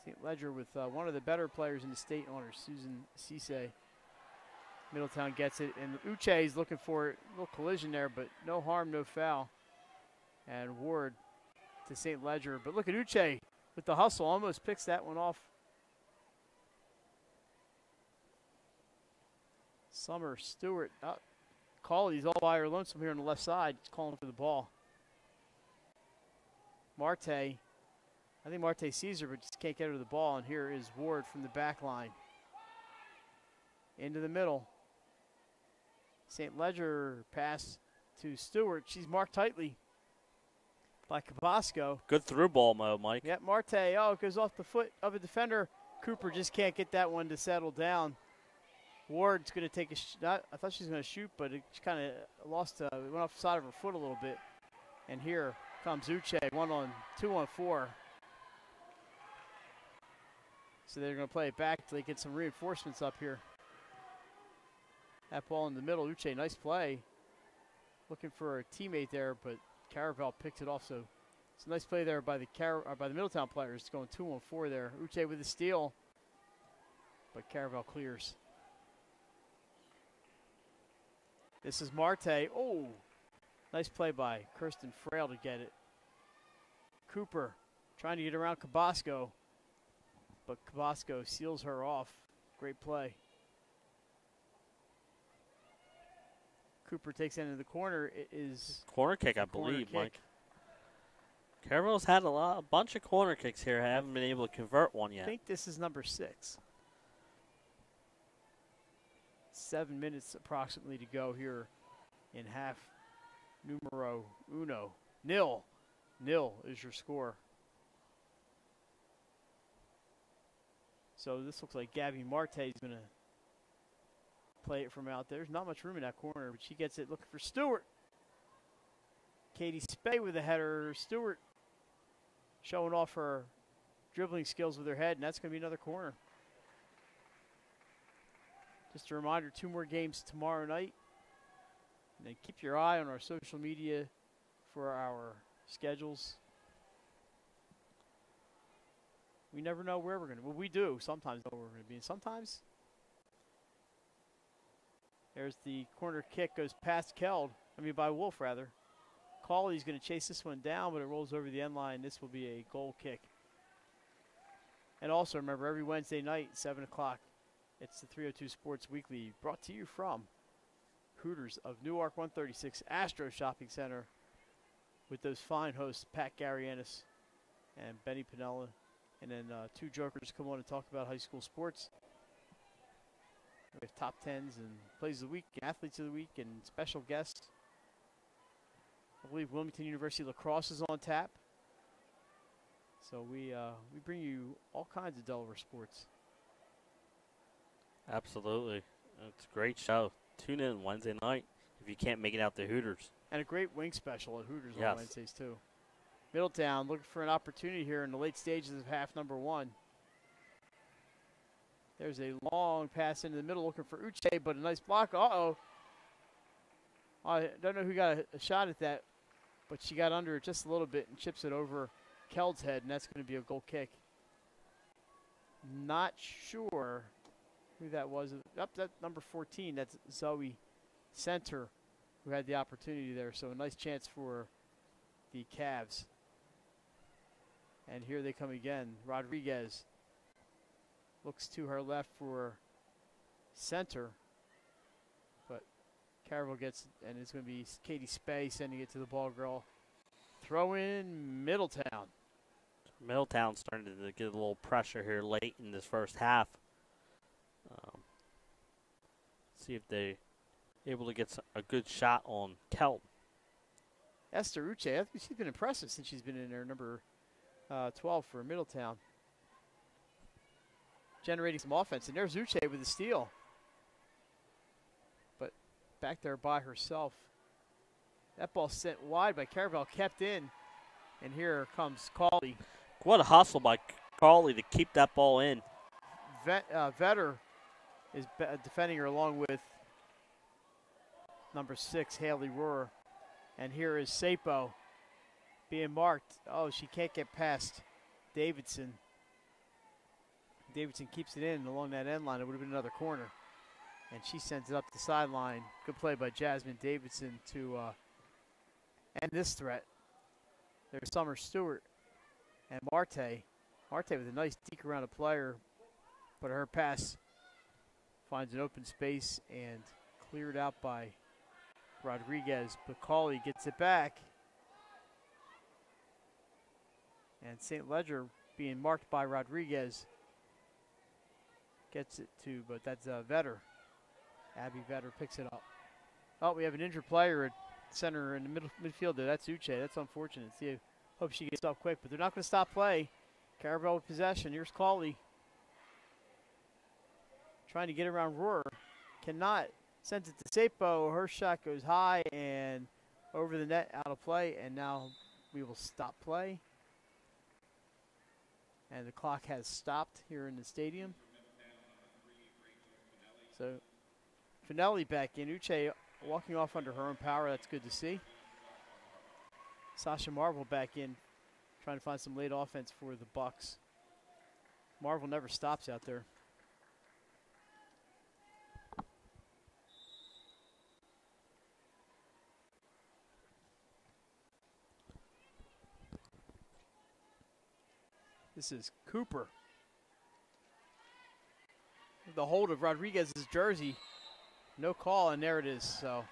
St. Ledger with one of the better players in the state on her, Susan Cisse. Middletown gets it, and Uche is looking for it. A little collision there, but no harm, no foul. And Ward to St. Ledger. But look at Uche with the hustle, almost picks that one off. Summer, Stewart, Cauley's all by her lonesome here on the left side. He's calling for the ball. Marte, I think Marte sees her, but just can't get her the ball. And here is Ward from the back line. Into the middle. St. Ledger pass to Stewart. She's marked tightly by Cabasco. Good through ball, Mike. Yep, Marte, it goes off the foot of a defender. Cooper just can't get that one to settle down. Ward's going to take a shot. I thought she was going to shoot, but it kind of lost. It went off the side of her foot a little bit. And here comes Uche, 2-on-4. So they're going to play it back until they get some reinforcements up here. That ball in the middle. Uche, nice play. Looking for a teammate there, but Caravel picked it off. So it's a nice play there by the Middletown players. Going 2-on-4 there. Uche with the steal, but Caravel clears. This is Marte. Oh, nice play by Kirsten Frail to get it. Cooper trying to get around Cabasco, but Cabasco seals her off. Great play. Cooper takes it into the corner. It is corner kick, I believe, Mike. Caravel's had a bunch of corner kicks here. Haven't been able to convert one yet. I think this is number 6. 7 minutes approximately to go here in half. Numero uno. Nil. Nil is your score. So this looks like Gabby Marte is going to play it from out there. There's not much room in that corner, but she gets it looking for Stewart. Katie Spey with a header. Stewart showing off her dribbling skills with her head, and that's going to be another corner. Just a reminder, 2 more games tomorrow night. And then keep your eye on our social media for our schedules. We never know where we're going to. Well, we do sometimes know where we're going to be. And sometimes there's the corner kick, goes past by Wolf, rather. Cauley's going to chase this one down, but it rolls over the end line. This will be a goal kick. And also, remember, every Wednesday night, 7 o'clock, it's the 302 Sports Weekly, brought to you from Hooters of Newark 136 Astro Shopping Center with those fine hosts, Pat Garianis and Benny Pinella. And then 2 jokers come on and talk about high school sports. We have top 10s and plays of the week, athletes of the week, and special guests. I believe Wilmington University lacrosse is on tap. So we bring you all kinds of Delaware sports. Absolutely. It's a great show. Tune in Wednesday night if you can't make it out to Hooters. And a great wing special at Hooters on Wednesdays, too. Middletown looking for an opportunity here in the late stages of half number 1. There's a long pass into the middle looking for Uche, but a nice block. I don't know who got a shot at that, but she got under it just a little bit and chips it over Keld's head, and that's going to be a goal kick. Not sure who that was. Up that number 14, that's Zoe Center, who had the opportunity there. So a nice chance for the Cavs. And here they come again. Rodriguez looks to her left for Center. But Caravel gets, and it's going to be Katie Spay sending it to the ball girl. Throw in Middletown. Middletown's starting to get a little pressure here late in this first half. See if they're able to get a good shot on Kelp. Esther Uche, I think she's been impressive since she's been in there, number 12 for Middletown. Generating some offense, and there's Uche with the steal. But back there by herself. That ball sent wide by Caravel, kept in. And here comes Cawley. What a hustle by Cawley to keep that ball in. Vetter is defending her along with number 6, Haley Rohrer. And here is Sapo being marked. Oh, she can't get past Davidson. Davidson keeps it in along that end line. It would have been another corner. And she sends it up the sideline. Good play by Jasmine Davidson to end this threat. There's Summer Stewart and Marte. Marte with a nice deke around a player, but her pass finds an open space and cleared out by Rodriguez. Bacali gets it back. And St. Ledger being marked by Rodriguez gets it to, but that's Vetter. Abby Vetter picks it up. Oh, we have an injured player at center in the midfield there. That's Uche. That's unfortunate. See, hope she gets up quick, but they're not going to stop play. Caravel with possession. Here's Cawley. Trying to get around Rohrer. Cannot. Sends it to Sapo. Her shot goes high and over the net, out of play, and now we will stop play. And the clock has stopped here in the stadium. So, Finelli back in. Uche walking off under her own power. That's good to see. Sasha Marvel back in, trying to find some late offense for the Bucks. Marvel never stops out there. This is Cooper. The hold of Rodriguez's jersey. No call, and there it is. So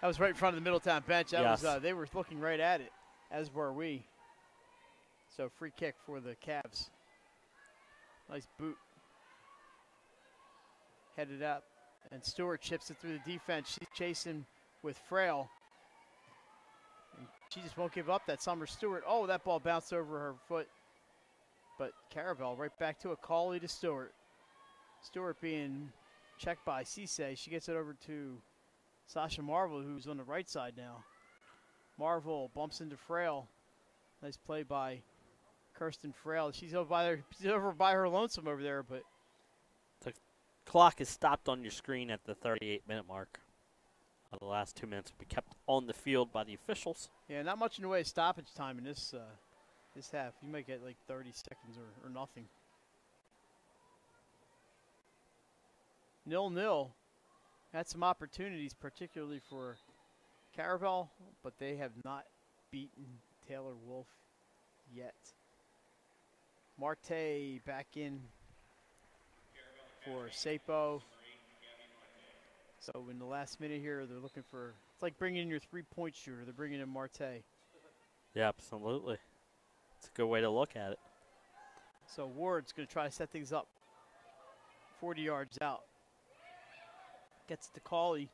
that was right in front of the Middletown bench. That was, they were looking right at it, as were we. So free kick for the Cavs. Nice boot. Headed up, and Stewart chips it through the defense. She's chasing with Frail. And she just won't give up. That Summer Stewart. Oh, that ball bounced over her foot. But Caravel right back to a Cawley to Stewart. Stewart being checked by Cisse. She gets it over to Sasha Marvel, who's on the right side now. Marvel bumps into Frail. Nice play by Kirsten Frail. She's over by her lonesome over there, but the clock is stopped on your screen at the 38-minute mark. The last 2 minutes will be kept on the field by the officials. Yeah, not much in the way of stoppage time in this this half. You might get like 30 seconds or nothing. 0-0. Had some opportunities, particularly for Caravel, but they have not beaten Taylor Wolf yet. Marte back in for Sapo. So in the last minute here, they're looking for, it's like bringing in your three-point shooter. They're bringing in Marte. Yeah, absolutely. It's a good way to look at it. So Ward's going to try to set things up 40 yards out. Gets it to Cawley.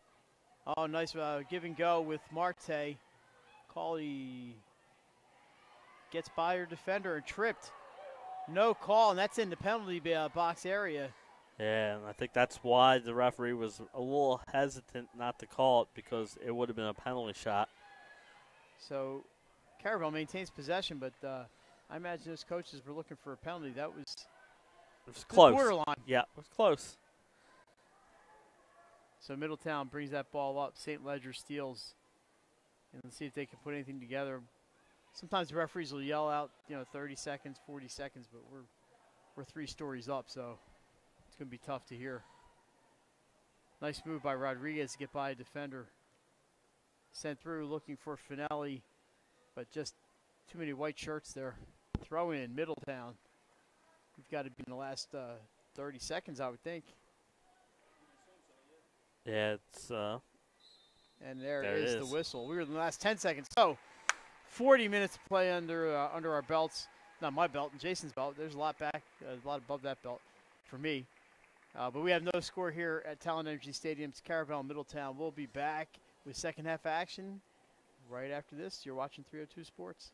Oh, nice give and go with Marte. Cawley gets by her defender and tripped. No call, and that's in the penalty box area. Yeah, and I think that's why the referee was a little hesitant not to call it, because it would have been a penalty shot. So Caravel maintains possession, but I imagine those coaches were looking for a penalty. That was, it was close. Borderline. Yeah, it was close. So Middletown brings that ball up. St. Ledger steals. And let's see if they can put anything together. Sometimes the referees will yell out, 30 seconds, 40 seconds, but we're 3 stories up, so It's going to be tough to hear. Nice move by Rodriguez to get by a defender. Sent through looking for Finelli, but just too many white shirts there. Throw in Middletown. We've got to be in the last 30 seconds, I would think. Yeah, it's... and there is the whistle. We were in the last 10 seconds. So, 40 minutes to play under our belts. Not my belt and Jason's belt. There's a lot back, a lot above that belt for me. But we have no score here at Talon Energy Stadium's Caravel Middletown. We'll be back with second half action right after this. You're watching 302 Sports.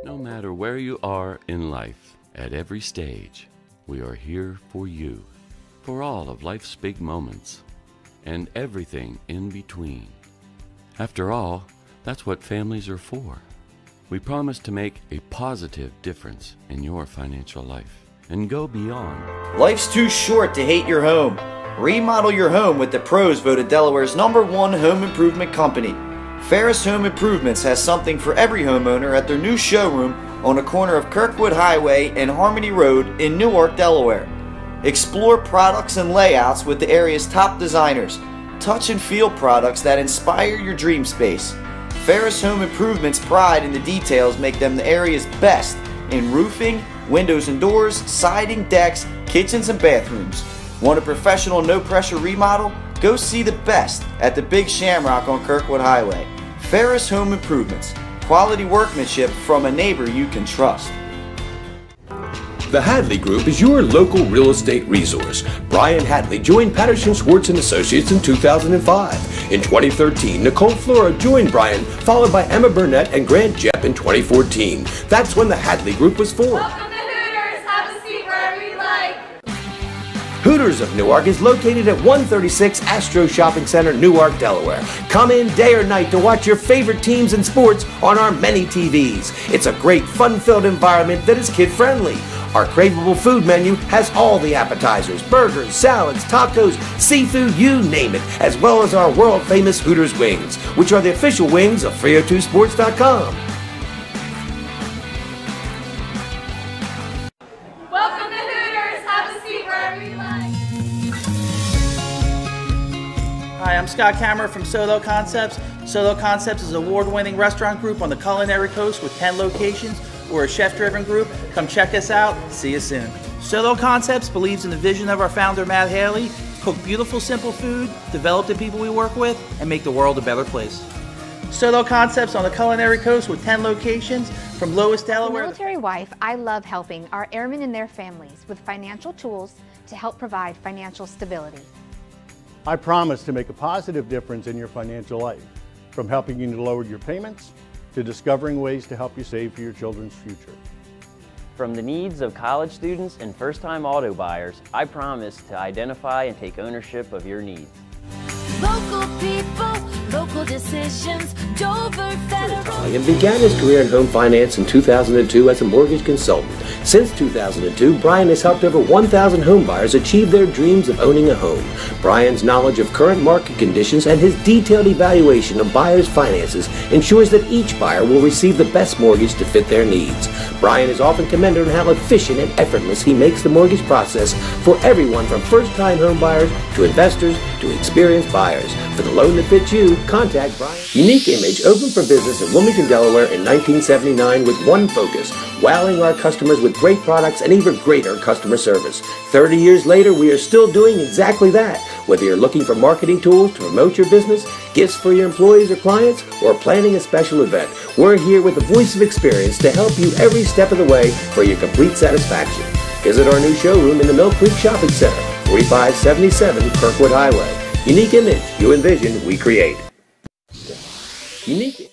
No matter where you are in life, at every stage, we are here for you, for all of life's big moments, and everything in between. After all, that's what families are for. We promise to make a positive difference in your financial life and go beyond. Life's too short to hate your home. Remodel your home with the pros voted Delaware's #1 home improvement company. Ferris Home Improvements has something for every homeowner at their new showroom on the corner of Kirkwood Highway and Harmony Road in Newark, Delaware. Explore products and layouts with the area's top designers. Touch and feel products that inspire your dream space. Ferris Home Improvements' pride in the details make them the area's best in roofing, windows and doors, siding, decks, kitchens, and bathrooms. Want a professional no-pressure remodel? Go see the best at the Big Shamrock on Kirkwood Highway. Ferris Home Improvements. Quality workmanship from a neighbor you can trust. The Hadley Group is your local real estate resource. Brian Hadley joined Patterson Schwartz & Associates in 2005. In 2013, Nicole Flora joined Brian, followed by Emma Burnett and Grant Jepp in 2014. That's when the Hadley Group was formed. Welcome to Hooters. Have a seat wherever you like. Hooters of Newark is located at 136 Astro Shopping Center, Newark, Delaware. Come in day or night to watch your favorite teams and sports on our many TVs. It's a great, fun-filled environment that is kid-friendly. Our craveable food menu has all the appetizers, burgers, salads, tacos, seafood, you name it, as well as our world-famous Hooters wings, which are the official wings of 302sports.com. Welcome to Hooters. Have a seat wherever you like. Hi, I'm Scott Kammerer from Solo Concepts. Solo Concepts is an award-winning restaurant group on the culinary coast with 10 locations. We're a chef-driven group. Come check us out. See you soon. Solo Concepts believes in the vision of our founder, Matt Haley. Cook beautiful, simple food, develop the people we work with, and make the world a better place. Solo Concepts on the culinary coast with 10 locations from Lois, Delaware. As a military wife, I love helping our airmen and their families with financial tools to help provide financial stability. I promise to make a positive difference in your financial life, from helping you to lower your payments to discovering ways to help you save for your children's future. From the needs of college students and first-time auto buyers, I promise to identify and take ownership of your needs. Local people local decisions, Dover Federal. Brian began his career in home finance in 2002 as a mortgage consultant. Since 2002, Brian has helped over 1,000 home buyers achieve their dreams of owning a home. Brian's knowledge of current market conditions and his detailed evaluation of buyers' finances ensures that each buyer will receive the best mortgage to fit their needs. Brian is often commended on how efficient and effortless he makes the mortgage process for everyone from first-time home buyers to investors to experienced buyers. For the loan that fits you, contact Brian. Unique Image opened for business in Wilmington, Delaware in 1979 with one focus: wowing our customers with great products and even greater customer service. 30 years later, we are still doing exactly that. Whether you're looking for marketing tools to promote your business, gifts for your employees or clients, or planning a special event, we're here with the voice of experience to help you every step of the way for your complete satisfaction. Visit our new showroom in the Mill Creek Shopping Center, 4577 Kirkwood Highway. Unique Image, you envision, we create. Unique.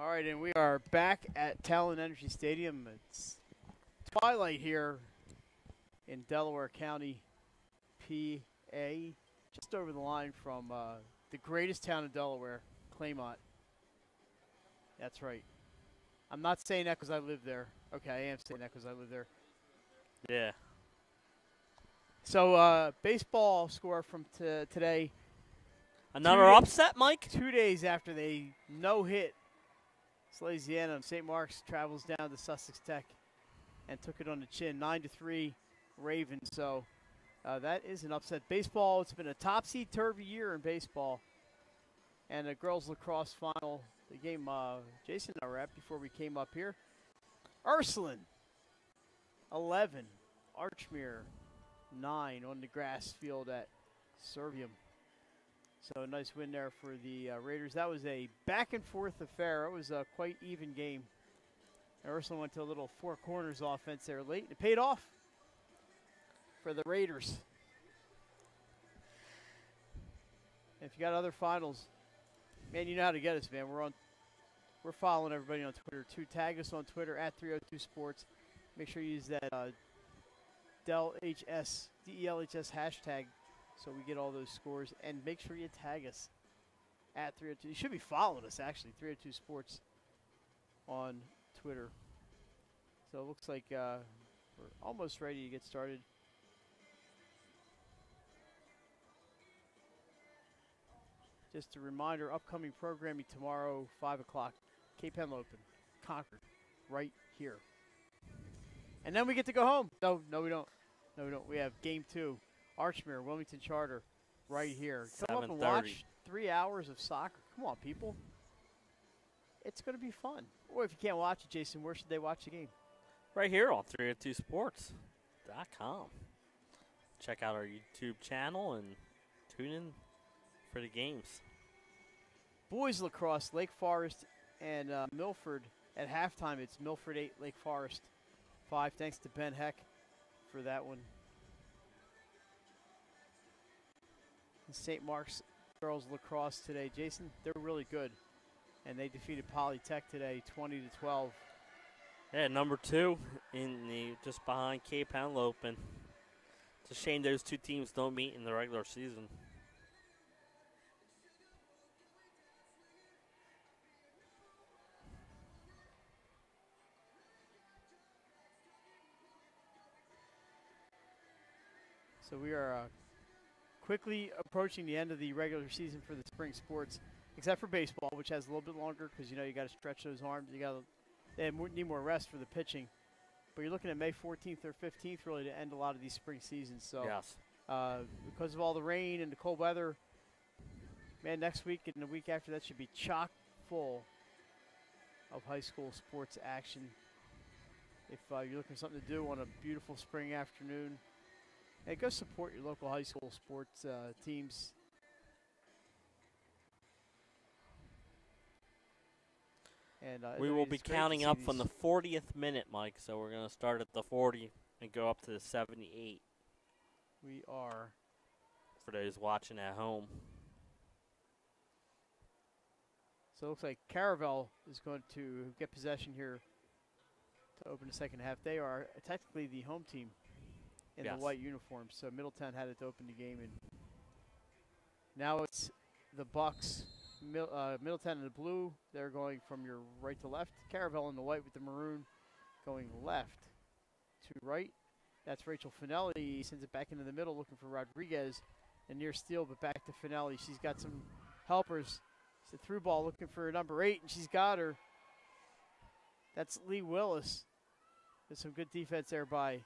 All right, and we are back at Talon Energy Stadium. It's twilight here in Delaware County, PA, just over the line from the greatest town in Delaware, Claymont. That's right. I'm not saying that because I live there. Okay, I am saying that because I live there. Yeah. So, baseball score from today. Another upset, Mike? 2 days after they no-hit Salesianum, St. Mark's travels down to Sussex Tech and took it on the chin, 9-3 Ravens. So that is an upset. Baseball, it's been a topsy-turvy year in baseball. And the girls lacrosse final, the game Jason and I were at before we came up here. Ursuline, 11. Archmere, 9 on the grass field at Servium. So a nice win there for the Raiders. That was a back-and-forth affair. It was a quite even game. Ursula went to a little four corners offense there late. It paid off for the Raiders. And if you got other finals, man, you know how to get us, man. We're following everybody on Twitter too. Tag us on Twitter at 302 Sports. Make sure you use that DELHS hashtag so we get all those scores. And make sure you tag us at 302. You should be following us, actually, 302 Sports on Twitter. So it looks like we're almost ready to get started. Just a reminder, upcoming programming tomorrow, 5 o'clock, Cape Henlopen, Concord, right here. And then we get to go home. No, we don't. No, we don't. We have Game 2, Archmere, Wilmington Charter, right here. Come up and watch 3 hours of soccer. Come on, people. It's going to be fun. Or if you can't watch it, Jason, where should they watch the game? Right here on 302sports.com. Check out our YouTube channel and tune in for the games. Boys lacrosse, Lake Forest and Milford at halftime. It's Milford 8, Lake Forest 5. Thanks to Ben Heck for that one. And St. Mark's girls lacrosse today, Jason, they're really good. And they defeated Polytech today 20-12. Yeah, number 2 in the just behind Cape Henlopen. It's a shame those two teams don't meet in the regular season. So we are quickly approaching the end of the regular season for the spring sports, except for baseball, which has a little bit longer because, you know, you got to stretch those arms. They need more rest for the pitching. But you're looking at May 14th or 15th really to end a lot of these spring seasons. So yes. Because of all the rain and the cold weather, man, next week and the week after that should be chock full of high school sports action. If you're looking for something to do on a beautiful spring afternoon, hey, go support your local high school sports teams. And we will be counting up from the 40th minute, Mike. So we're going to start at the 40 and go up to the 78. We are. For those watching at home. So it looks like Caravel is going to get possession here to open the second half. They are technically the home team in the white uniforms. So Middletown had it to open the game. And now it's the Bucks. Middletown in the blue. They're going from your right to left. Caravel in the white with the maroon going left to right. That's Rachel Finelli. He sends it back into the middle looking for Rodriguez. And near steal, but back to Finelli. She's got some helpers. It's a through ball looking for number 8, and she's got her. That's Lee Willis. There's some good defense there by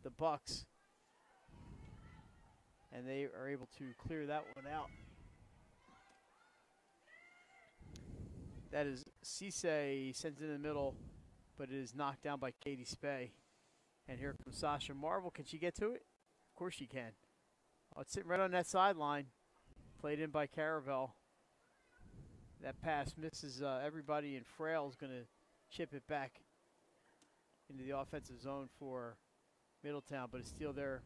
the Bucks. And they are able to clear that one out. That is Cisse, sends it in the middle, but it is knocked down by Katie Spey. And here comes Sasha Marvel. Can she get to it? Of course she can. Oh, it's sitting right on that sideline. Played in by Caravel. That pass misses everybody, and Frail is going to chip it back into the offensive zone for Middletown, but it's still there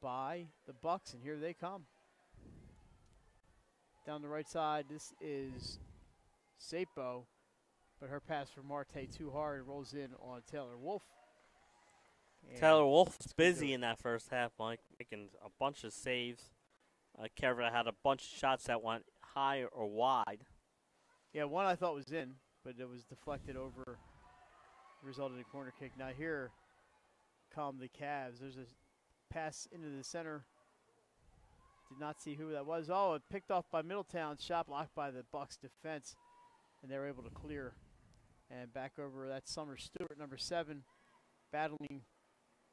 by the Bucks, and here they come. Down the right side, this is Sapo, but her pass for Marte too hard, rolls in on Taylor Wolf. Taylor Wolf was busy in that first half, Mike, making a bunch of saves. Caravel had a bunch of shots that went high or wide. Yeah, one I thought was in, but it was deflected over, resulted in a corner kick. Now here come the Cavs. There's a pass into the center. Did not see who that was. Oh, it picked off by Middletown. Shot blocked by the Bucks defense, and they were able to clear. And back over, that's Summer Stewart, number 7, battling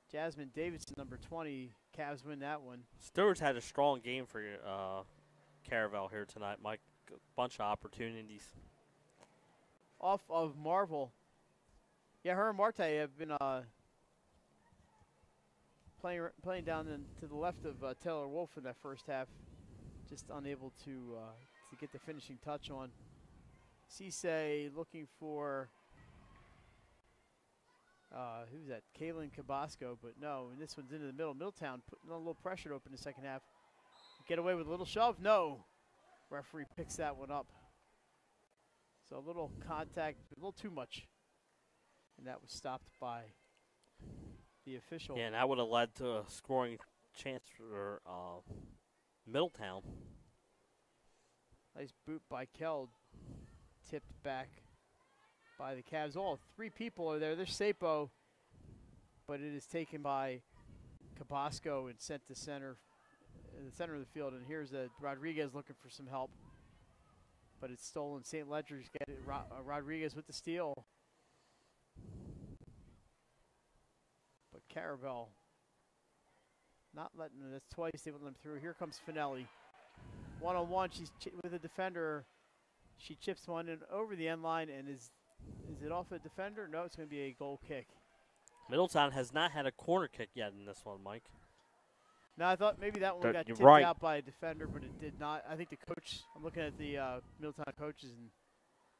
Jasmine Davidson, number 20. Cavs win that one. Stewart's had a strong game for Caravel here tonight, Mike. A bunch of opportunities. Off of Marvel. Yeah, her and Marte have been playing down to the left of Taylor Wolf in that first half, just unable to get the finishing touch on. Cisse looking for who's that? Kaylin Cabasco, but no, and this one's into the middle. Middletown putting a little pressure to open the second half. Get away with a little shove? No. Referee picks that one up. So a little contact, a little too much. And that was stopped by the official. Yeah, and that would have led to a scoring chance for Middletown. Nice boot by Keld. Tipped back by the Cavs. All three people are there. There's Sapo, but it is taken by Cabasco and sent to center, in the center of the field. And here's Rodriguez looking for some help, but it's stolen. St. Ledger's got it. Rodriguez with the steal. But Caravel not letting them. That's twice they wouldn't let him through. Here comes Finelli. One-on-one. She's with a defender. She chips one in over the end line, and is it off a defender? No, it's going to be a goal kick. Middletown has not had a corner kick yet in this one, Mike. No, I thought maybe that one got tipped out by a defender, but it did not. I think the coach, I'm looking at the Middletown coaches, and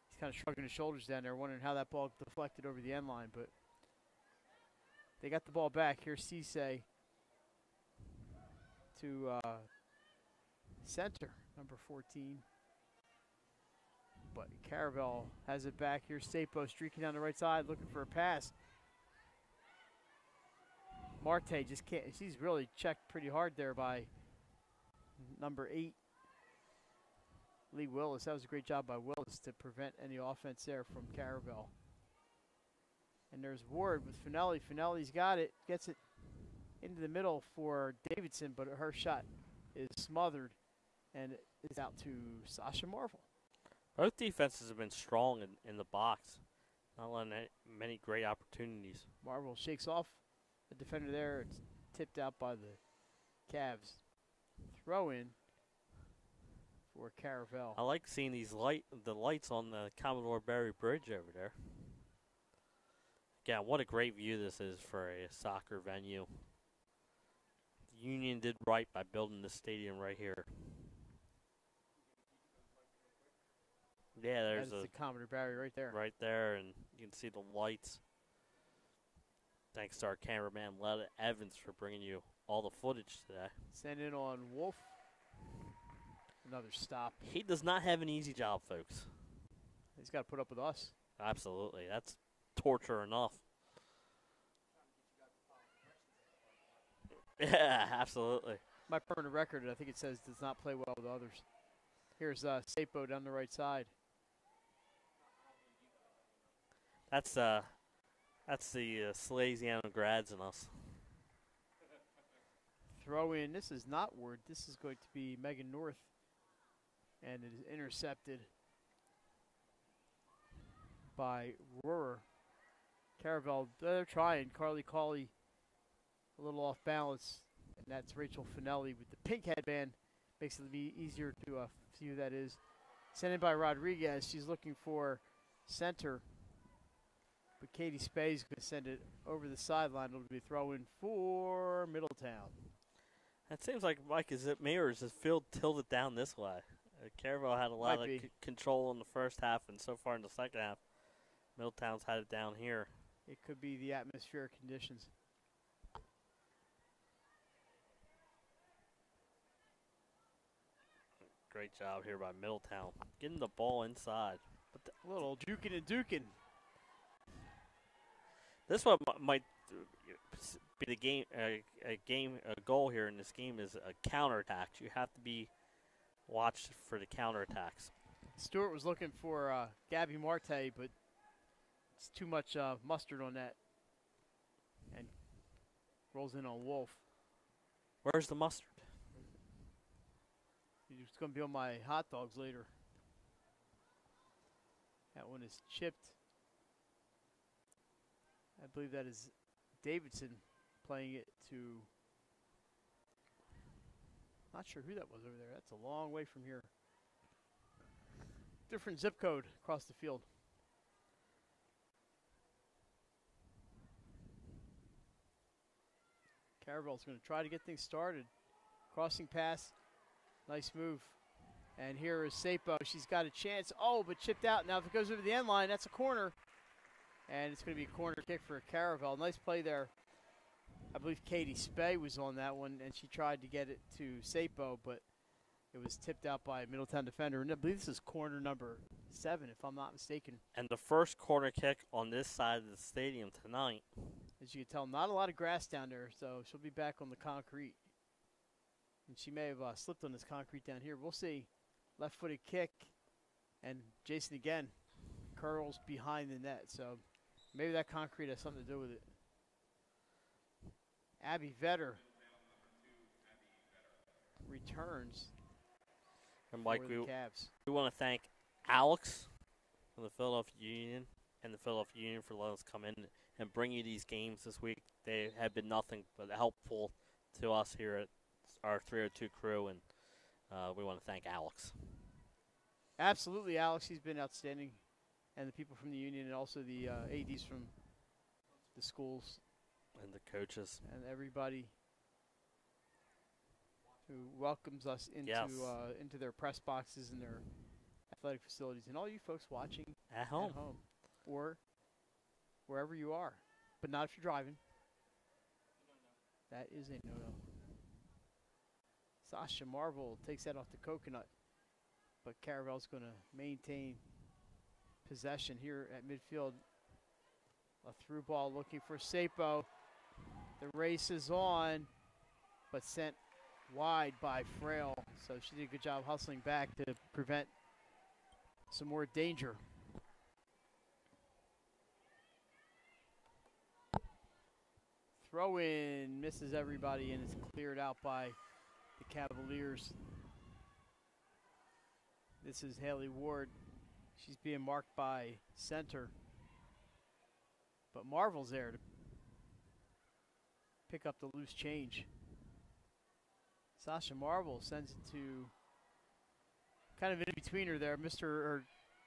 he's kind of shrugging his shoulders down there, wondering how that ball deflected over the end line. But they got the ball back. Here's Cisse to center, number 14. But Caravel has it back. Here's Sapo streaking down the right side, looking for a pass. Marte just can't. She's really checked pretty hard there by number 8, Lee Willis. That was a great job by Willis to prevent any offense there from Caravel. And there's Ward with Finelli. Finelli's got it, gets it into the middle for Davidson, but her shot is smothered and is out to Sasha Marvel. Both defenses have been strong in the box, not letting many great opportunities. Marvel shakes off the defender there. It's tipped out by the Cavs. Throw in for Caravel. I like seeing the lights on the Commodore Barry Bridge over there. Yeah, what a great view this is for a soccer venue. The Union did right by building this stadium right here. Yeah, there's the Commodore Barry right there. Right there, and you can see the lights. Thanks to our cameraman, Letta Evans, for bringing you all the footage today. Send in on Wolf. Another stop. He does not have an easy job, folks. He's got to put up with us. Absolutely. That's torture enough. Yeah, absolutely. My permanent record, I think it says, does not play well with others. Here's Sapo down the right side. That's the Salesiano grads in us. Throw in. This is not Ward. This is going to be Megan North. And it is intercepted by Rohrer. Caravel, they're trying. Carly Cawley a little off balance. And that's Rachel Finelli with the pink headband. Makes it be easier to see who that is. Sent in by Rodriguez. She's looking for center. But Katie Spay is going to send it over the sideline. It'll be throw in for Middletown. That seems like, Mike, is it me or is this field tilted down this way? Caravel had a lot of control in the first half, and so far in the second half, Middletown's had it down here. It could be the atmospheric conditions. Great job here by Middletown. Getting the ball inside. But a little juking and duking. This one might be the game. A goal here in this game is a counterattack. You have to be watched for the counterattacks. Stewart was looking for Gabby Marte, but it's too much mustard on that. And rolls in on Wolf. Where's the mustard? It's going to be on my hot dogs later. That one is chipped. I believe that is Davidson playing it to, not sure who that was over there. That's a long way from here. Different zip code across the field. Caravel's going to try to get things started. Crossing pass. Nice move. And here is Sapo. She's got a chance. Oh, but chipped out. Now if it goes over the end line, that's a corner. And it's going to be a corner kick for Caravel. Nice play there. I believe Katie Spey was on that one, and she tried to get it to Sapo, but it was tipped out by a Middletown defender. And I believe this is corner number 7, if I'm not mistaken. And the first corner kick on this side of the stadium tonight. As you can tell, not a lot of grass down there, so she'll be back on the concrete. And she may have slipped on this concrete down here. We'll see. Left-footed kick. And Jason again curls behind the net. So maybe that concrete has something to do with it. Abby Vetter returns. And Mike, for the Cavs. we want to thank Alex from the Philadelphia Union and the Philadelphia Union for letting us come in and bring you these games this week. They have been nothing but helpful to us here at our 302 crew, and we want to thank Alex. Absolutely, Alex. He's been outstanding. And the people from the union and also the ADs from the schools. And the coaches. And everybody who welcomes us into into their press boxes and their athletic facilities. And all you folks watching at home or wherever you are. But not if you're driving. That is a no-no. Sasha Marvel takes that off the coconut. But Caravel's going to maintain possession here at midfield. A through ball looking for Sapo. The race is on, but sent wide by Frail. So she did a good job hustling back to prevent some more danger. Throw in, misses everybody, and it's cleared out by the Cavaliers. This is Haley Ward. She's being marked by center. But Marvel's there to pick up the loose change. Sasha Marvel sends it to kind of in between her there, or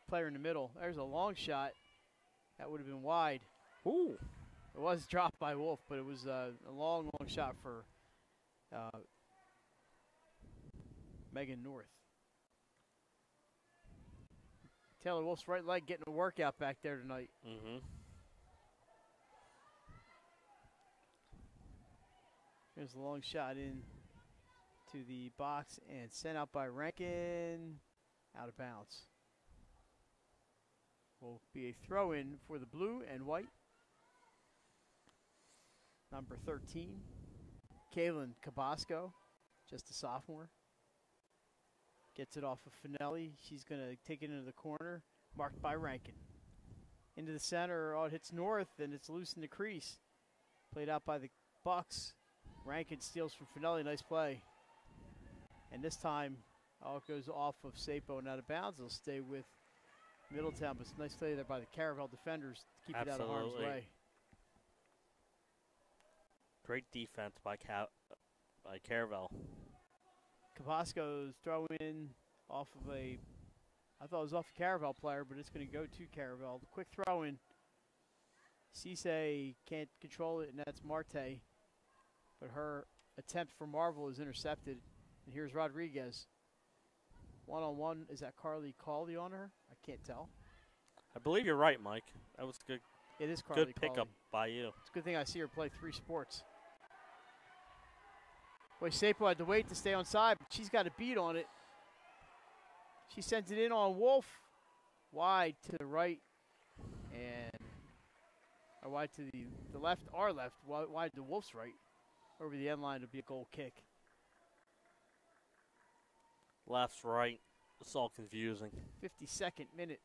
player in the middle. There's a long shot. That would have been wide. Ooh. It was dropped by Wolf, but it was a long, long shot for Megan North. Taylor Wolf's right leg getting a workout back there tonight. Mm-hmm. There's a long shot in to the box and sent out by Rankin, out of bounds. Will be a throw-in for the blue and white. Number 13, Kaylin Cabasco, just a sophomore. Gets it off of Finelli. She's going to take it into the corner, marked by Rankin. Into the center, it hits North, and it's loose in the crease. Played out by the Bucks. Rankin steals from Finelli, nice play. And this time, it goes off of Sapo and out of bounds. It'll stay with Middletown, but it's a nice play there by the Caravel defenders to keep it out of harm's way. Great defense by Caravel. Cabasco's throw in off of I thought it was off a Caravel player, but it's going to go to Caravel. Quick throw in. Cisse can't control it, and that's Marte. But her attempt for Marvel is intercepted. And here's Rodriguez. One-on-one. Is that Carly Cawley on her? I can't tell. I believe you're right, Mike. That was good. It is Carly Good pickup by you. It's a good thing I see her play 3 sports. Boy, Sapo had to wait to stay on side, but she's got a beat on it. She sends it in on Wolf. Wide to the right. And wide to the left, our left. Wide to Wolf's right. Over the end line, it'll be a goal kick. Left's right. It's all confusing. 52nd minute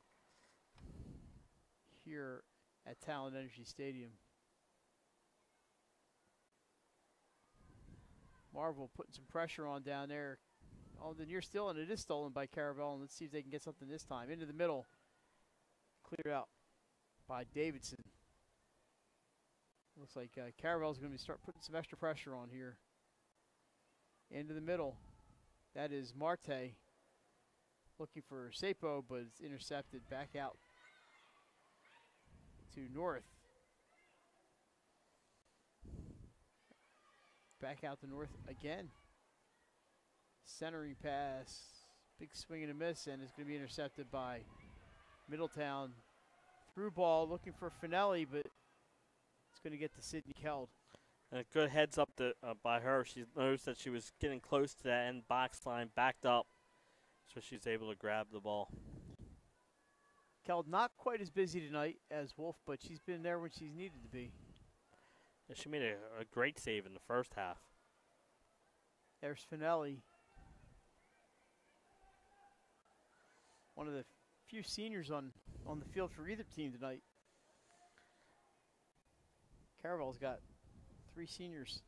here at Talon Energy Stadium. Marvel putting some pressure on down there. Oh, the near still, and it is stolen by Caravel. And let's see if they can get something this time. Into the middle. Cleared out by Davidson. Looks like Caravel's going to start putting some extra pressure on here. Into the middle. That is Marte. Looking for Sapo, but it's intercepted back out to North. back out to North again. Centering pass. Big swing and a miss, and it's going to be intercepted by Middletown. Through ball, looking for Finelli, but it's going to get to Sydney Keld. And a good heads up by her. She noticed that she was getting close to that end box line, backed up, so she's able to grab the ball. Keld not quite as busy tonight as Wolf, but she's been there when she's needed to be. Yeah, she made a great save in the first half. There's Finelli. One of the few seniors on the field for either team tonight. Caravel's got 3 seniors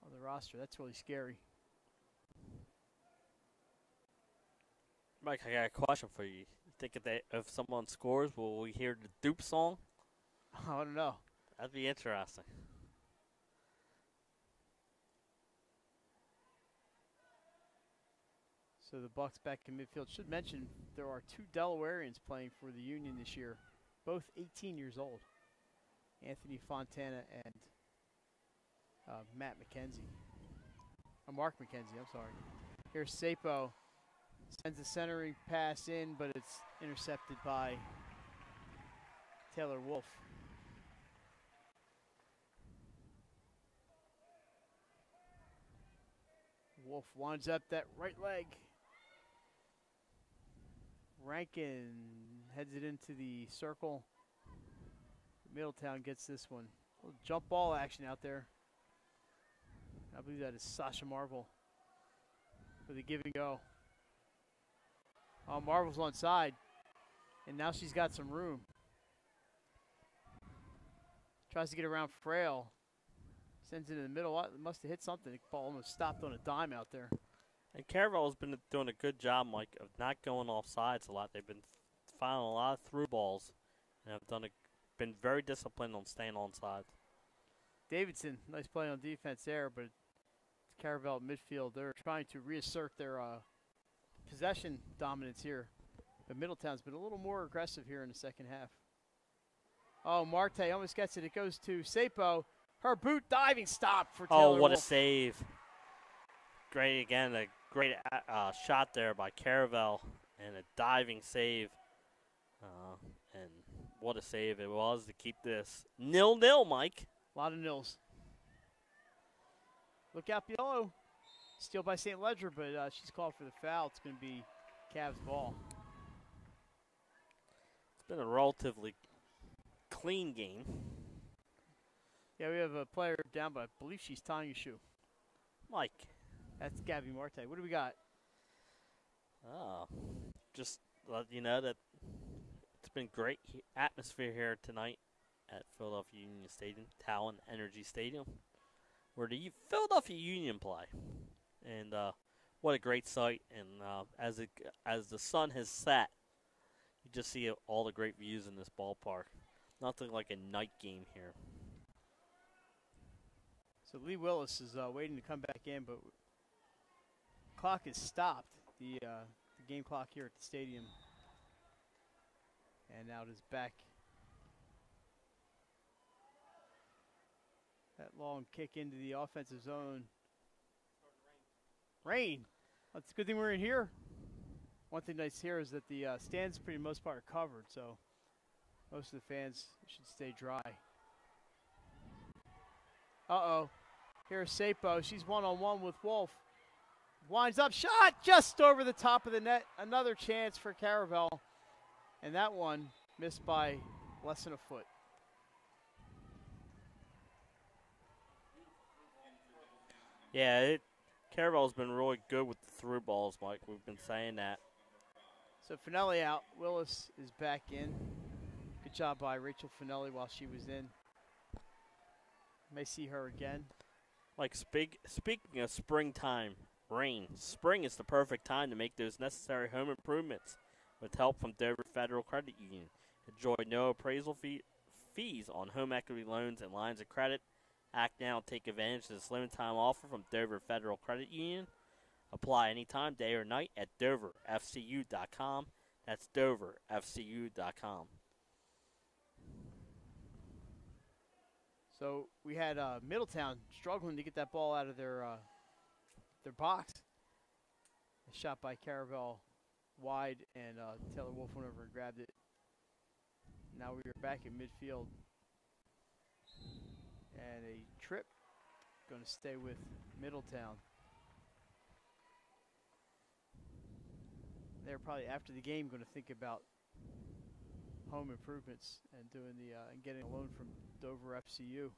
on the roster. That's really scary. Mike, I got a question for you. You think if someone scores, will we hear the Dupe song? I don't know. That'd be interesting. So the Bucks back in midfield. Should mention there are 2 Delawareans playing for the Union this year, both 18 years old. Anthony Fontana and Matt McKenzie. Mark McKenzie, I'm sorry. Here's Sapo. Sends a centering pass in, but it's intercepted by Taylor Wolf. Wolf winds up that right leg. Rankin heads it into the circle. Middletown gets this one. A little jump ball action out there. I believe that is Sasha Marvel for the give and go. Marvel's on side, and now she's got some room. Tries to get around Frail. Sends it in the middle. Must have hit something. The ball almost stopped on a dime out there. And Caravel has been doing a good job, Mike, of not going off sides a lot. They've been finding a lot of through balls and have been very disciplined on staying on sides. Davidson, nice play on defense there, but Caravel at midfield, they're trying to reassert their possession dominance here. But Middletown's been a little more aggressive here in the second half. Oh, Marte almost gets it. It goes to Sapo. Her boot diving stop for Taylor what Wolf. A save. Great again, a great shot there by Caravel and a diving save. And what a save it was to keep this 0-0, Mike. A lot of nils. Look out below. Steal by St. Ledger, but she's called for the foul. It's going to be Cavs ball. It's been a relatively clean game. Yeah, we have a player down, but I believe she's tying a shoe. Mike. That's Gabby Marte. What do we got? Oh, just let you know that it's been great atmosphere here tonight at Philadelphia Union Stadium, Talon Energy Stadium, where the Philadelphia Union play. And what a great sight! And as the sun has set, you just see all the great views in this ballpark. Nothing like a night game here. So Lee Willis is waiting to come back in, but clock is stopped. The game clock here at the stadium, and now it is back. That long kick into the offensive zone. Rain. Well, it's a good thing we're in here. One thing nice here is that the stands, for the most part, are covered, so most of the fans should stay dry. Uh-oh. Here's Sapo. She's one-on-one with Wolf. Winds up, shot just over the top of the net. Another chance for Caravel. And that one missed by less than a foot. Yeah, Caravel's been really good with the through balls, Mike. We've been saying that. So Finelli out. Willis is back in. Good job by Rachel Finelli while she was in. May see her again. Like speaking of springtime rain, spring is the perfect time to make those necessary home improvements with help from Dover Federal Credit Union. Enjoy no appraisal fees on home equity loans and lines of credit. Act now and take advantage of this limited time offer from Dover Federal Credit Union. Apply anytime, day or night at doverfcu.com. That's doverfcu.com. So we had Middletown struggling to get that ball out of their box. A shot by Caravel wide, and Taylor Wolf went over and grabbed it. Now we are back in midfield. And a trip going to stay with Middletown. They're probably after the game going to think about home improvements and doing and getting a loan from Dover FCU.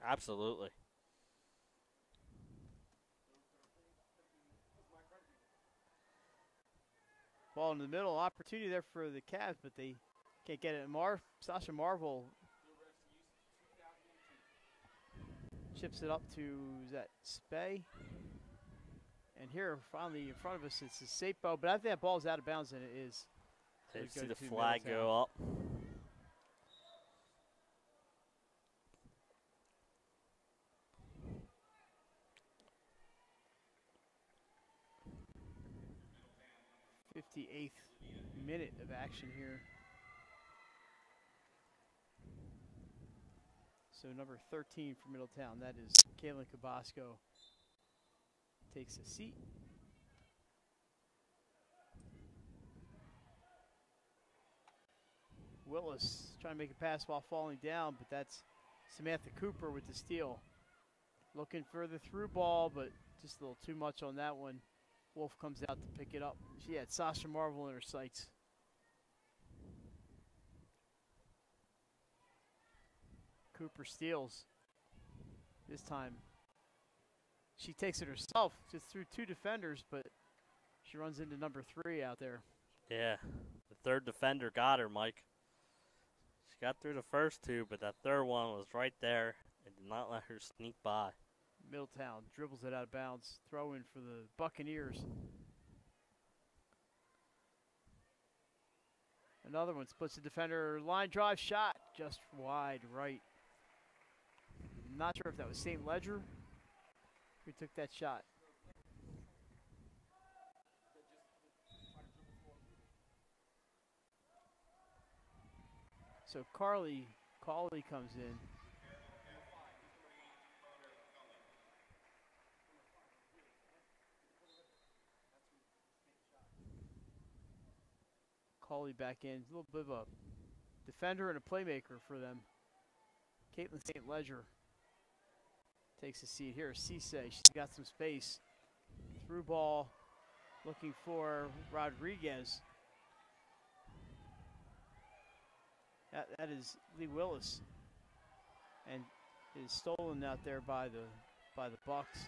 Absolutely. Ball in the middle, opportunity there for the Cavs, but they can't get it. Sasha Marvel chips it up to, is that Spey? And here, finally, in front of us, it's a safe ball, but I think that ball's out of bounds, and it is. So They it see goes the to flag Middletown. go up. '58th minute of action here. So number 13 for Middletown, that is Kaylin Cabasco, takes a seat. Willis trying to make a pass while falling down, but that's Samantha Cooper with the steal. Looking for the through ball, but just a little too much on that one. Wolf comes out to pick it up. She had Sasha Marvel in her sights. Cooper steals. This time she takes it herself, just through two defenders, but she runs into number 3 out there. Yeah, the third defender got her, Mike. She got through the first two, but that third one was right there and did not let her sneak by. Middletown dribbles it out of bounds. Throw in for the Buccaneers. Another one splits the defender. Line drive shot just wide right. Not sure if that was St. Ledger who took that shot. So Cawley comes in. Cawley back in. A little bit of a defender and a playmaker for them. Caitlin St. Ledger takes a seat here. Cisse, she's got some space. Through ball, looking for Rodriguez. That is Lee Willis, and is stolen out there by the Bucks.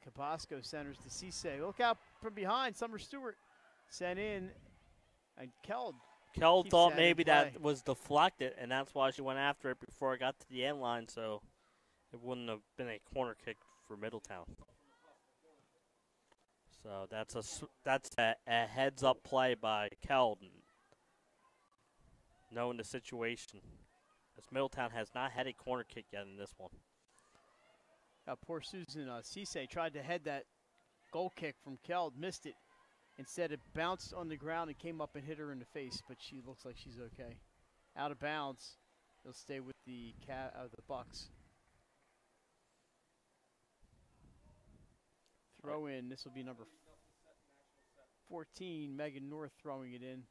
Cabasco centers to Cisse. Look out from behind. Summer Stewart sent in, and Keld Thought maybe that was deflected, and that's why she went after it before it got to the end line, so it wouldn't have been a corner kick for Middletown. So that's a heads-up play by Keldon, knowing the situation. As Middletown has not had a corner kick yet in this one. Poor Susan Cisse tried to head that goal kick from Keld, missed it. Instead, it bounced on the ground and came up and hit her in the face, but she looks like she's okay. Out of bounds. They'll stay with the Bucks. Throw in. This will be number 14, Megan North throwing it in.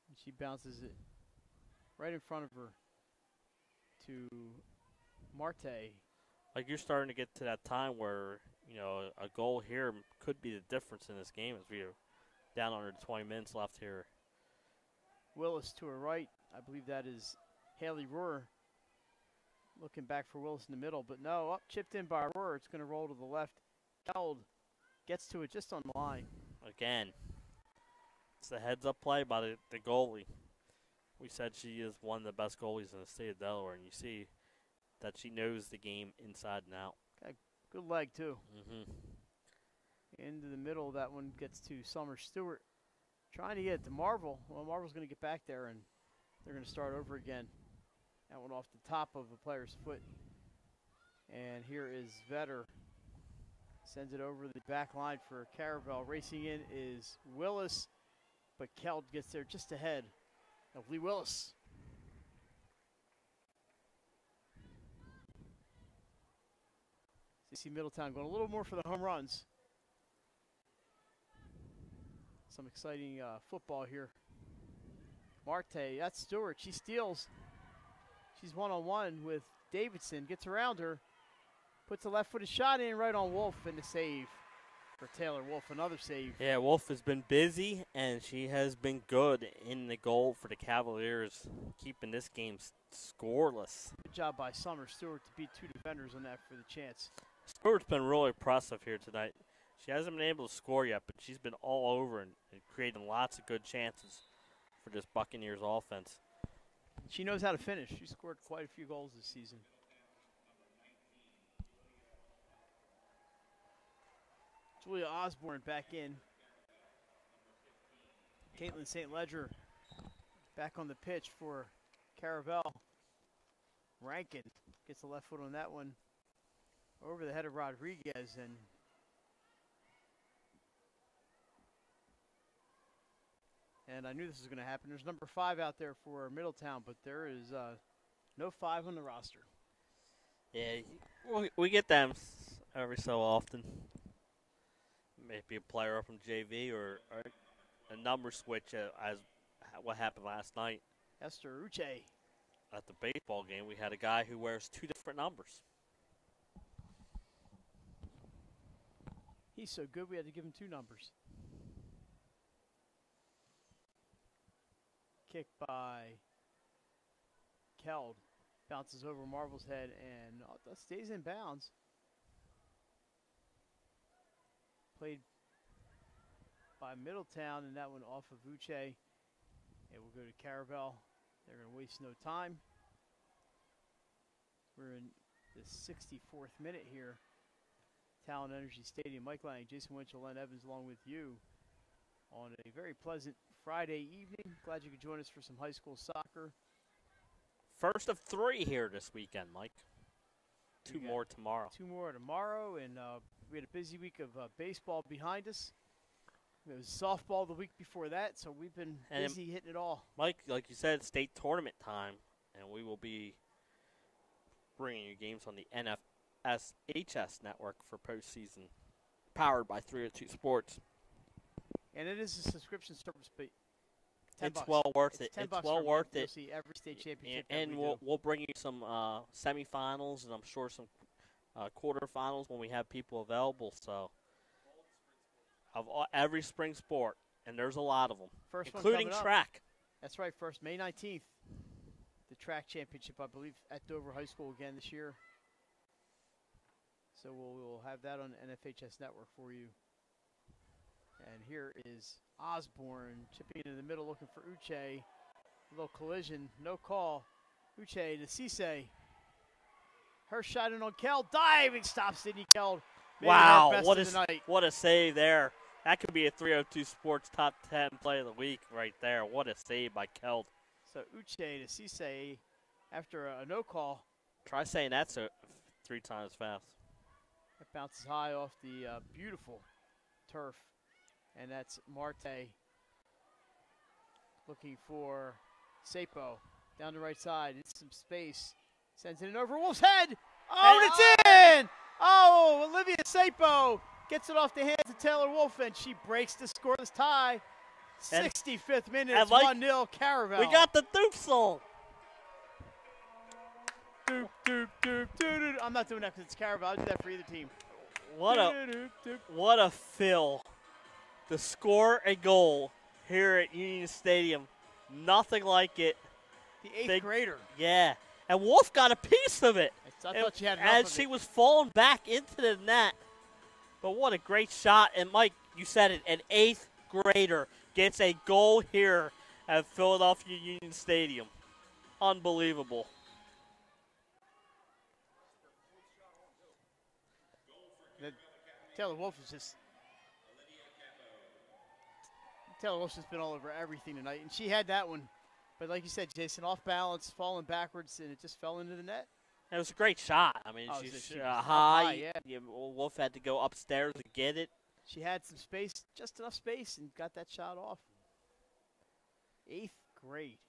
And she bounces it right in front of her to Marte. Like, you're starting to get to that time where, you know, a goal here could be the difference in this game as we are down under 20 minutes left here. Willis to her right. I believe that is Haley Rohr. Looking back for Willis in the middle, but no, up chipped in by Rohr. It's going to roll to the left. Keld gets to it just on the line. Again, it's a heads-up play by the goalie. We said she is one of the best goalies in the state of Delaware, and you see that she knows the game inside and out. Okay, good leg, too. Mm-hmm. Into the middle, that one gets to Summer Stewart. Trying to get it to Marvel. Well, Marvel's going to get back there, and they're going to start over again. That one off the top of a player's foot. And here is Vetter Sends it over the back line for Caravel. Racing in is Willis, but Keld gets there just ahead of Lee Willis. So you see Middletown going a little more for the home runs. Some exciting football here. Marte, that's Stewart. She steals. She's one-on-one with Davidson. Gets around her. Puts a left-footed shot in right on Wolf, and the save for Taylor Wolf. Another save. Yeah, Wolf has been busy, and she has been good in the goal for the Cavaliers, keeping this game scoreless. Good job by Summer Stewart to beat two defenders on that for the chance. Stewart's been really impressive here tonight. She hasn't been able to score yet, but she's been all over and creating lots of good chances for this Buccaneers offense. She knows how to finish. She scored quite a few goals this season. Julia Osborne back in. Caitlin St. Ledger back on the pitch for Caravel. Rankin gets the left foot on that one over the head of Rodriguez, and I knew this was going to happen. There's number 5 out there for Middletown, but there is no 5 on the roster. Yeah, we get them every so often. Maybe a player up from JV or a number switch as what happened last night. Esther Uche. At the baseball game, we had a guy who wears 2 different numbers. He's so good we had to give him 2 numbers. Kick by Keld. Bounces over Marvel's head and stays in bounds. Played by Middletown, and that one off of Uche. It will go to Caravel. They're going to waste no time. We're in the 64th minute here. Talon Energy Stadium. Mike Lang, Jason Winchell, Len Evans along with you on a very pleasant Friday evening. Glad you could join us for some high school soccer. First of 3 here this weekend, Mike. 2 more tomorrow. 2 more tomorrow, and we had a busy week of baseball behind us. It was softball the week before that, so we've been busy hitting it all. Mike, like you said, state tournament time, and we will be bringing you games on the NFSHS network for postseason, powered by 302 Sports. And it is a subscription service, but it's well worth it. It's well worth it. You'll see every state championship. And we'll bring you some semifinals, and I'm sure some quarterfinals when we have people available. So, of every spring sport, and there's a lot of them, including track. That's right. First, May 19th, the track championship, I believe, at Dover High School again this year. So we'll have that on the NFHS network for you. And here is Osborne chipping into the middle, looking for Uche. A little collision, no call. Uche to Cisse. Her shot in on Keld, diving stop Sydney Keld. Wow, what a save there. That could be a 302 Sports Top 10 play of the week right there. What a save by Keld. So Uche to Cisse after a no call. Try saying that 3 times fast. It bounces high off the beautiful turf. And that's Marte looking for Sapo down the right side. It's some space. Sends it in over Wolf's head. Oh, and it's in! Oh, Olivia Sapo gets it off the hands of Taylor Wolf, and she breaks the scoreless tie. 65th minute, it's 1-0 Caravel. We got the Duke song. Doop, doop, doop, doop, doop. I'm not doing that because it's Caravel. I'll do that for either team. What a fill. To score a goal here at Union Stadium. Nothing like it. The 8th grader. Yeah. And Wolf got a piece of it. I thought she had enough as she was falling back into the net. But what a great shot. And, Mike, you said it. An 8th grader gets a goal here at Philadelphia Union Stadium. Unbelievable. Taylor Wolf's just been all over everything tonight, and she had that one. But like you said, Jason, off balance, falling backwards, and it just fell into the net. It was a great shot. I mean, Oh, she's she was high. yeah. Wolf had to go upstairs to get it. She had some space, just enough space, and got that shot off. 8th grade.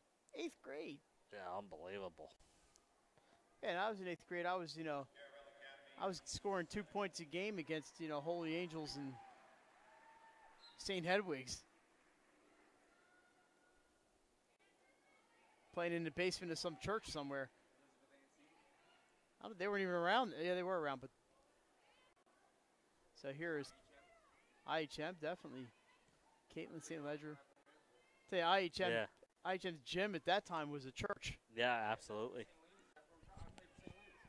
8th grade. Yeah, unbelievable. Yeah, and I was in 8th grade. I was, I was scoring 2 points a game against, Holy Angels and St. Hedwig's. Playing in the basement of some church somewhere. They weren't even around. Yeah, they were around, but. So here is IHM, definitely. Caitlin St. Ledger. Tell you, IHM's gym at that time was a church. Yeah, absolutely.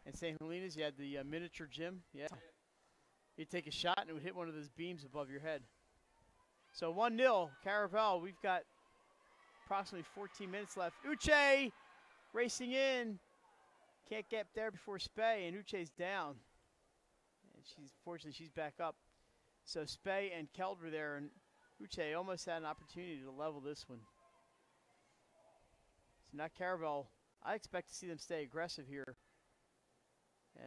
And St. Helena's, you had the miniature gym. Yeah. You'd take a shot and it would hit one of those beams above your head. So 1-0, Caravel. We've got approximately 14 minutes left. Uche racing in. Can't get there before Spey, and Uche's down. And fortunately, she's back up. So Spey and Keld were there, and Uche almost had an opportunity to level this one. So now Caravel, I expect to see them stay aggressive here.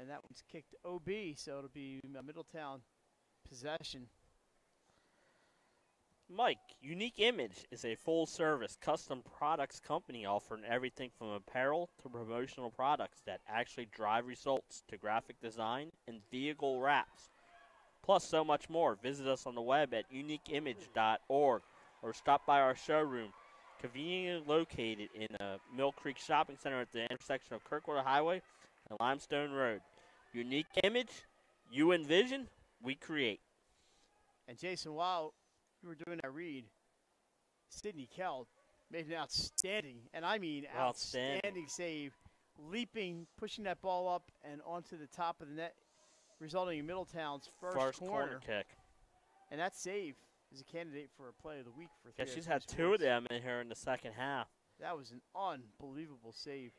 And that one's kicked OB, so it'll be Middletown possession. Mike, Unique Image is a full-service custom products company offering everything from apparel to promotional products that actually drive results to graphic design and vehicle wraps. Plus so much more. Visit us on the web at uniqueimage.org or stop by our showroom, conveniently located in Mill Creek Shopping Center at the intersection of Kirkwood Highway and Limestone Road. Unique Image, you envision, we create. And Jason, while you were doing that read, Sydney Keld made an outstanding, and I mean outstanding save, leaping, pushing that ball up and onto the top of the net, resulting in Middletown's first corner kick. And that save is a candidate for a play of the week for 3 Yeah, she's had 2 of them in here in the second half. That was an unbelievable save.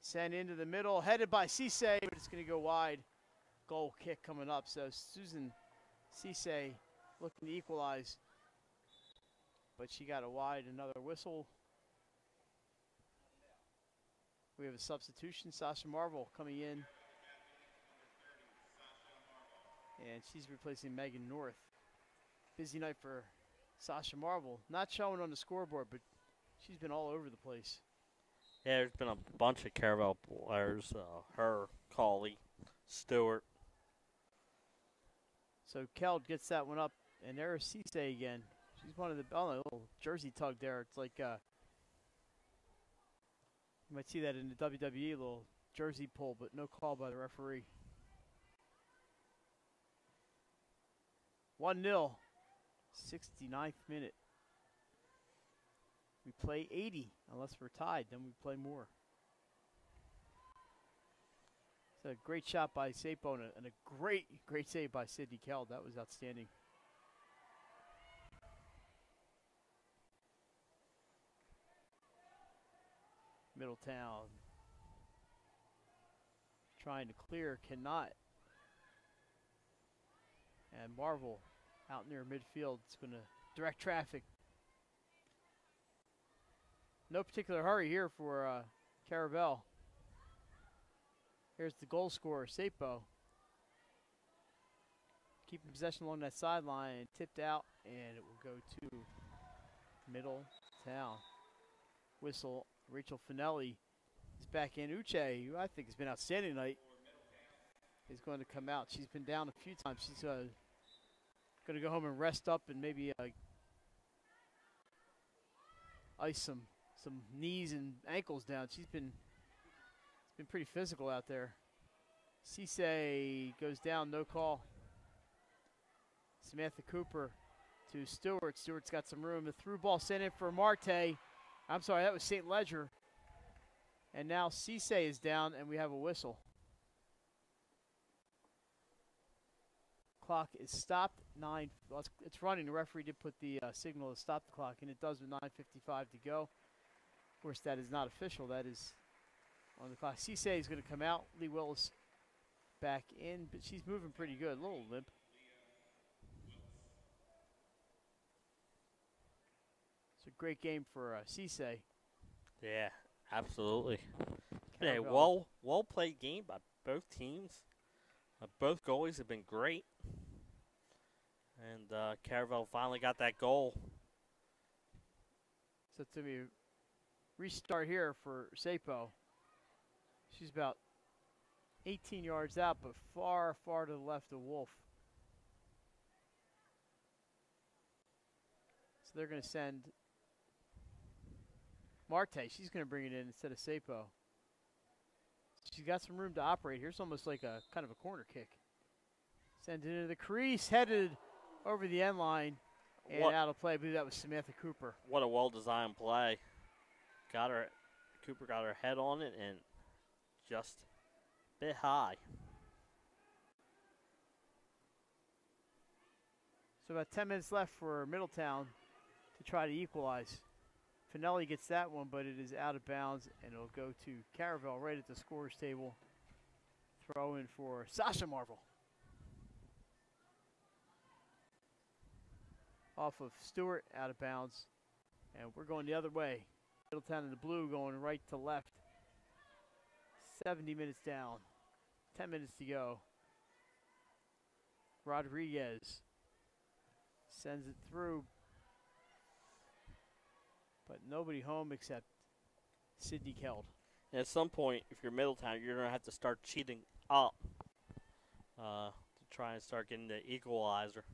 Sent into the middle, headed by Cisse, but it's going to go wide. Goal kick coming up. So Susan Cisse looking to equalize. But she got a wide, another whistle. We have a substitution, Sasha Marvel coming in. And she's replacing Megan North. Busy night for Sasha Marvel. Not showing on the scoreboard, but she's been all over the place. Yeah, there's been a bunch of Caravel players. Her, Cauley, Stewart. So Keld gets that one up, and there's Cisse again. She's one of the little jersey tug there. It's like you might see that in the WWE, little jersey pull, but no call by the referee. 1-0, 69th minute. We play 80 unless we're tied, then we play more. It's a great shot by Sapo and a great save by Sydney Keld. That was outstanding. Middletown trying to clear, cannot. And Marvel out near midfield is going to direct traffic. No particular hurry here for Caravel. Here's the goal scorer, Sapo. Keeping possession along that sideline, tipped out, and it will go to Middletown. Whistle, Rachel Finelli is back in. Uche, who I think has been outstanding tonight, is going to come out. She's been down a few times. She's going to go home and rest up and maybe ice some knees and ankles down. It's been pretty physical out there. Cisse goes down, no call. Samantha Cooper to Stewart. Stewart's got some room. The through ball sent in for Marte. I'm sorry, that was St. Ledger. And now Cisse is down, and we have a whistle. Clock is stopped. Well, it's running. The referee did put the signal to stop the clock, and it does with 9:55 to go. Of course, that is not official. That is on the clock. Cisse is going to come out. Lee Willis back in, but she's moving pretty good. A little limp. It's a great game for Cisse. Yeah, absolutely. been a well played game by both teams. Both goalies have been great. And Caravel finally got that goal. So to me, restart here for Sapo. She's about 18 yards out, but far, far to the left of Wolf. So they're going to send Marte. She's going to bring it in instead of Sapo. She's got some room to operate. Here's almost like a kind of a corner kick. Send it into the crease, headed over the end line and out of play. I believe that was Samantha Cooper. What a well-designed play. Cooper got her head on it and just a bit high. So about 10 minutes left for Middletown to try to equalize. Finelli gets that one, but it is out of bounds, and it'll go to Caravel right at the scorer's table. Throw in for Sasha Marvel. Off of Stewart, out of bounds. And we're going the other way. Middletown in the blue going right to left. 70 minutes down. 10 minutes to go. Rodriguez sends it through. But nobody home except Sydney Keld. And at some point, if you're Middletown, you're going to have to start cheating up to try and start getting the equalizer.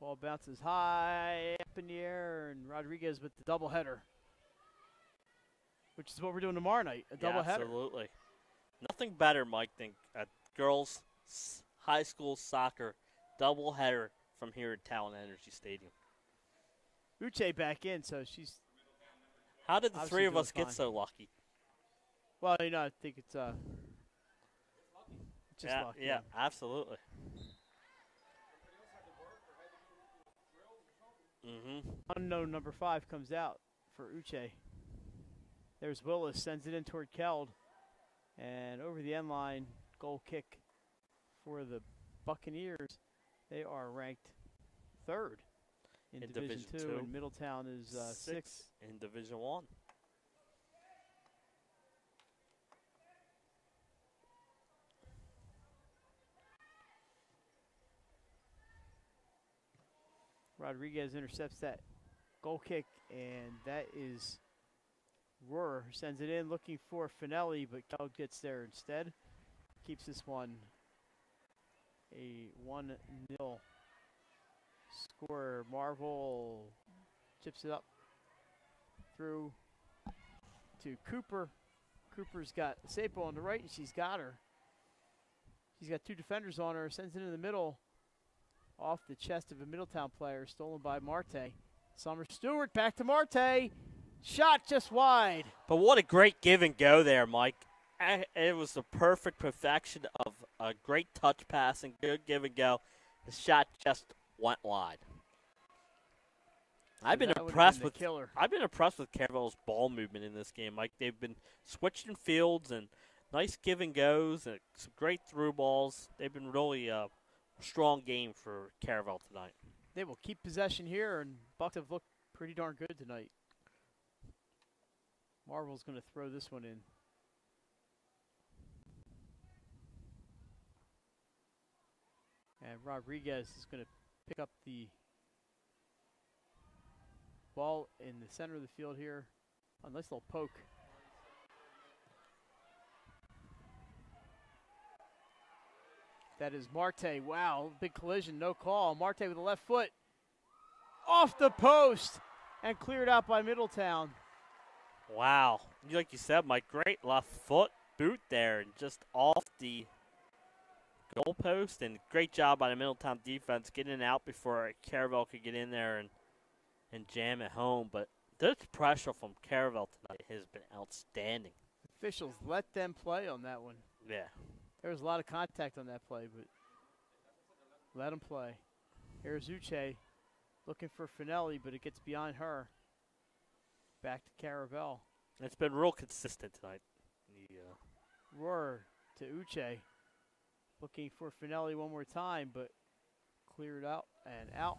Ball bounces high up in the air, and Rodriguez with the doubleheader, which is what we're doing tomorrow night, a doubleheader. Absolutely. Nothing better, Mike, than a girls' high school soccer doubleheader from here at Talon Energy Stadium. Uche back in, so she's. How did the three of us get so lucky? Well, you know, I think it's just luck. Yeah, absolutely. Unknown number 5 comes out for Uche. There's Willis, sends it in toward Keld. And over the end line, goal kick for the Buccaneers. They are ranked 3rd in Division 2, and Middletown is 6th in Division 1. Rodriguez intercepts that goal kick, and that is Rohrer who sends it in looking for Finelli, but Keld gets there instead. Keeps this one a 1-0 score. Marvel chips it up through to Cooper. Cooper's got Sapo on the right, and she's got her. She's got 2 defenders on her, sends it in the middle. Off the chest of a Middletown player, stolen by Marte. Summer Stewart back to Marte. Shot just wide. But what a great give and go there, Mike. It was the perfect perfection of a great touch pass and good give and go. The shot just went wide. I've been impressed with Caravel's ball movement in this game, Mike. They've been switching fields and nice give and goes and some great through balls. They've been really strong game for Caravel tonight. They will keep possession here, and Bucks have looked pretty darn good tonight. Marvel's going to throw this one in. And Rodriguez is going to pick up the ball in the center of the field here. A nice little poke. That is Marte. Wow, big collision, no call. Marte with the left foot. Off the post and cleared out by Middletown. Wow. Like you said, Mike, great left foot boot there and just off the goalpost. And great job by the Middletown defense getting it out before Caravel could get in there and jam it home. But this pressure from Caravel tonight has been outstanding. Officials let them play on that one. Yeah. There was a lot of contact on that play, but let them play. Here's Uche looking for Finelli, but it gets beyond her. Back to Caravel. It's been real consistent tonight. Roar to Uche. Looking for Finelli one more time, but cleared out and out.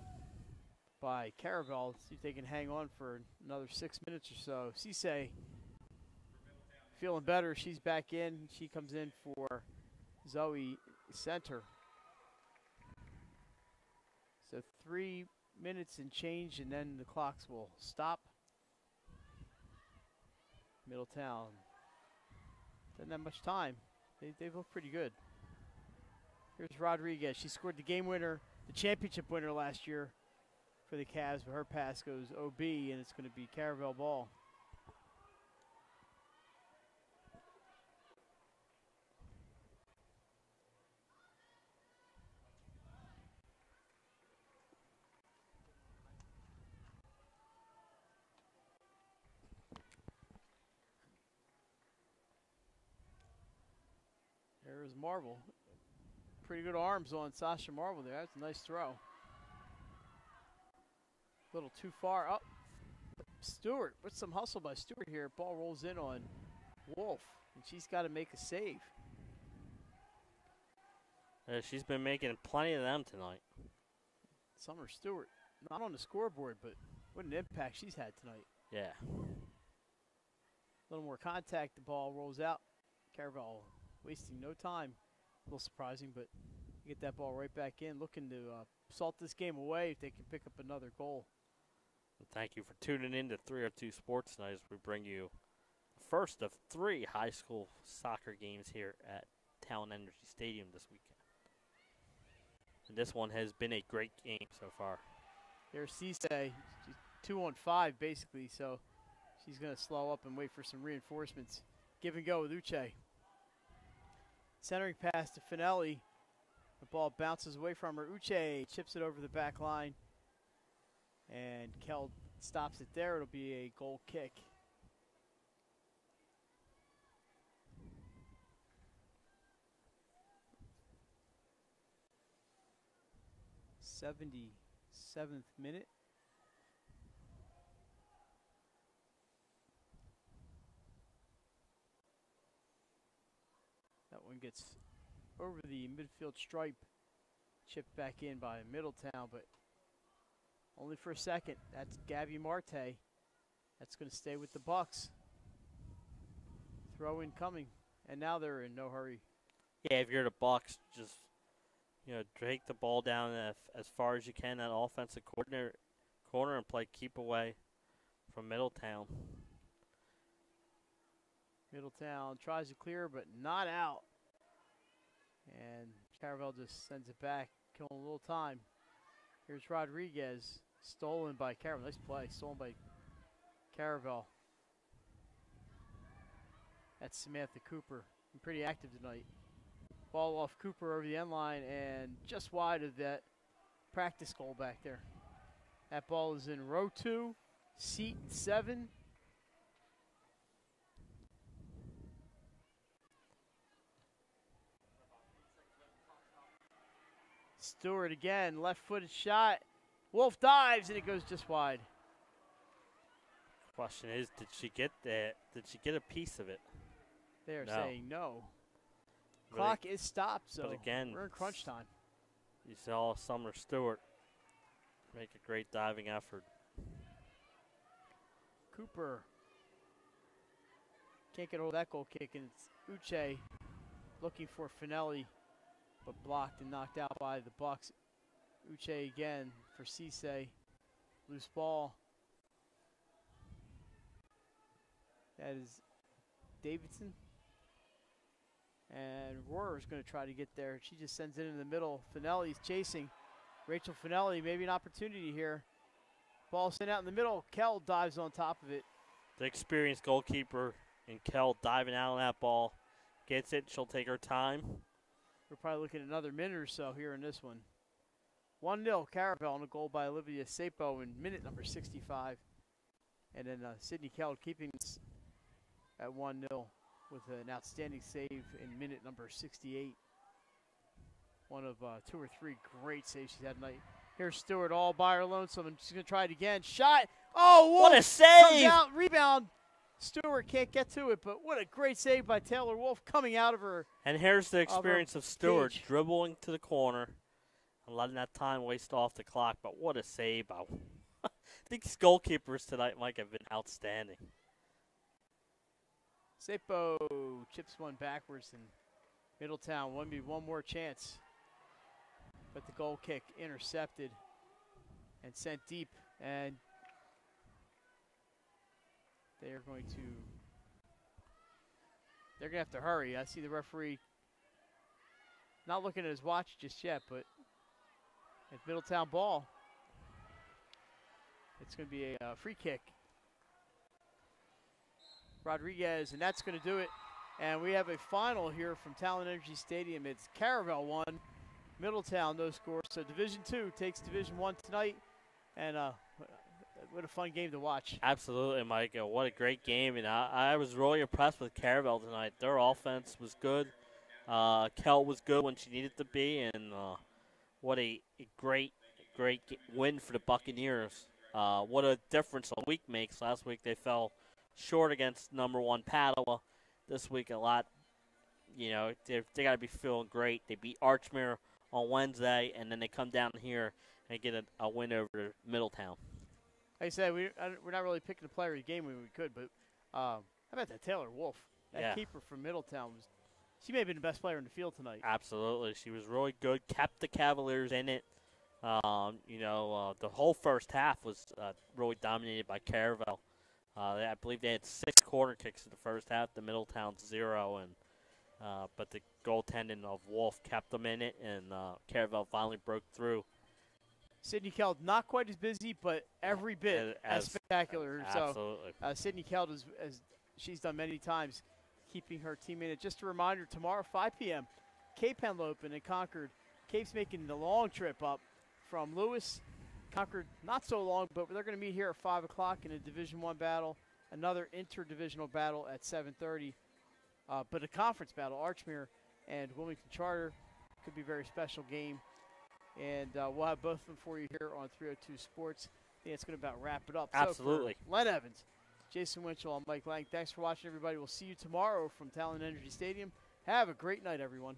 by Caravel. See if they can hang on for another 6 minutes or so. Cisse feeling better. She's back in. She comes in for Zoe Center. So 3 minutes and change, and then the clocks will stop. Middletown doesn't have much time. They look pretty good. Here's Rodriguez. She scored the game winner, the championship winner last year for the Cavs, but her pass goes OB, and it's going to be Caravel ball. There's Marvel. Pretty good arms on Sasha Marvel there. That's a nice throw. A little too far up. Stewart with some hustle by Stewart here. Ball rolls in on Wolf, and she's got to make a save. She's been making plenty of them tonight. Summer Stewart, not on the scoreboard, but what an impact she's had tonight. Yeah. A little more contact. The ball rolls out. Caravel wasting no time. A little surprising, but get that ball right back in. Looking to salt this game away if they can pick up another goal. And thank you for tuning in to 302 Sports tonight as we bring you the first of 3 high school soccer games here at Talon Energy Stadium this weekend. And this one has been a great game so far. There's Cisse. She's 2-on-5 basically, so she's going to slow up and wait for some reinforcements. Give and go with Uche. Centering pass to Finelli. The ball bounces away from her. Uche chips it over the back line. And Kell stops it there. It'll be a goal kick. '77th minute. That one gets over the midfield stripe, chipped back in by Middletown, but only for a second. That's Gabby Marte. That's going to stay with the Bucks. Throw in coming, and now they're in no hurry. Yeah, if you're the Bucks, just take the ball down as far as you can that offensive corner and play keep away from Middletown. Middletown tries to clear, but not out. And Caravel just sends it back, killing a little time. Here's Rodriguez, stolen by Caravel. Nice play, stolen by Caravel. That's Samantha Cooper. Been pretty active tonight. Ball off Cooper over the end line and just wide of that practice goal back there. That ball is in row 2, seat 7. Stewart again, left-footed shot. Wolf dives, and it goes just wide. Question is, did she get that? Did she get a piece of it? They're No. saying no. Really? Clock is stopped, so But again, we're in crunch time. You saw Summer Stewart make a great diving effort. Cooper can't get over that goal kick, and it's Uche looking for Finelli, but blocked and knocked out by the Bucks. Uche again for Cisse. Loose ball. That is Davidson. And Rohrer's going to try to get there. She just sends it in the middle. Finelli's chasing. Rachel Finelli, maybe an opportunity here. Ball sent out in the middle. Kell dives on top of it. The experienced goalkeeper and Kell diving out on that ball. Gets it. She'll take her time. We're probably looking at another minute or so here in this one. 1-0 Caravel on a goal by Olivia Sapo in minute number 65. And then Sydney Kell keeping us at 1-0 with an outstanding save in minute number 68. One of 2 or 3 great saves she's had tonight. Here's Stewart all by her lonesome, and she's going to try it again. Shot. Oh, Wolf what a save! Comes out, rebound. Stewart can't get to it, but what a great save by Taylor Wolf coming out of her. And here's the experience of Stewart cage. dribbling to the corner and letting that time waste off the clock. But what a save by think these goalkeepers tonight, Mike, have been outstanding. Sapo chips one backwards, and Middletown one more chance. But the goal kick intercepted and sent deep, and they're going to have to hurry. I see the referee not looking at his watch just yet, but it's Middletown ball. It's going to be a free kick. Rodriguez, and that's going to do it. And we have a final here from Talon Energy Stadium. It's Caravel 1, Middletown no score. So Division 2 takes Division 1 tonight, and what a fun game to watch. Absolutely, Mike. What a great game, and I was really impressed with Caravel tonight. Their offense was good. Kel was good when she needed to be, and what a great win for the Buccaneers. What a difference a week makes. Last week they fell short against number 1 Padua. This week a lot, they got to be feeling great. They beat Archmere on Wednesday, and then they come down here and get a win over Middletown. Like I said, we're not really picking the player of the game when we could, but how about that Taylor Wolf? That keeper from Middletown she may have been the best player in the field tonight. Absolutely. She was really good, kept the Cavaliers in it. The whole first half was really dominated by Caravel. I believe they had 6 corner kicks in the first half, the Middletown's 0, but the goaltending of Wolf kept them in it, and Caravel finally broke through. Sydney Keld, not quite as busy, but every bit as spectacular. Absolutely. So Sydney Keld, as she's done many times, keeping her team in it. Just a reminder, tomorrow, 5 p.m., Cape Henlopen in Concord. Cape's making the long trip up from Lewis. Concord, not so long, but they're going to meet here at 5 o'clock in a Division I battle, another interdivisional battle at 7:30. But a conference battle, Archmere and Wilmington Charter, could be a very special game. And we'll have both of them for you here on 302 Sports. I think it's going to about wrap it up. Absolutely. So for Len Evans, Jason Winchell, I'm Mike Lang. Thanks for watching, everybody. We'll see you tomorrow from Talon Energy Stadium. Have a great night, everyone.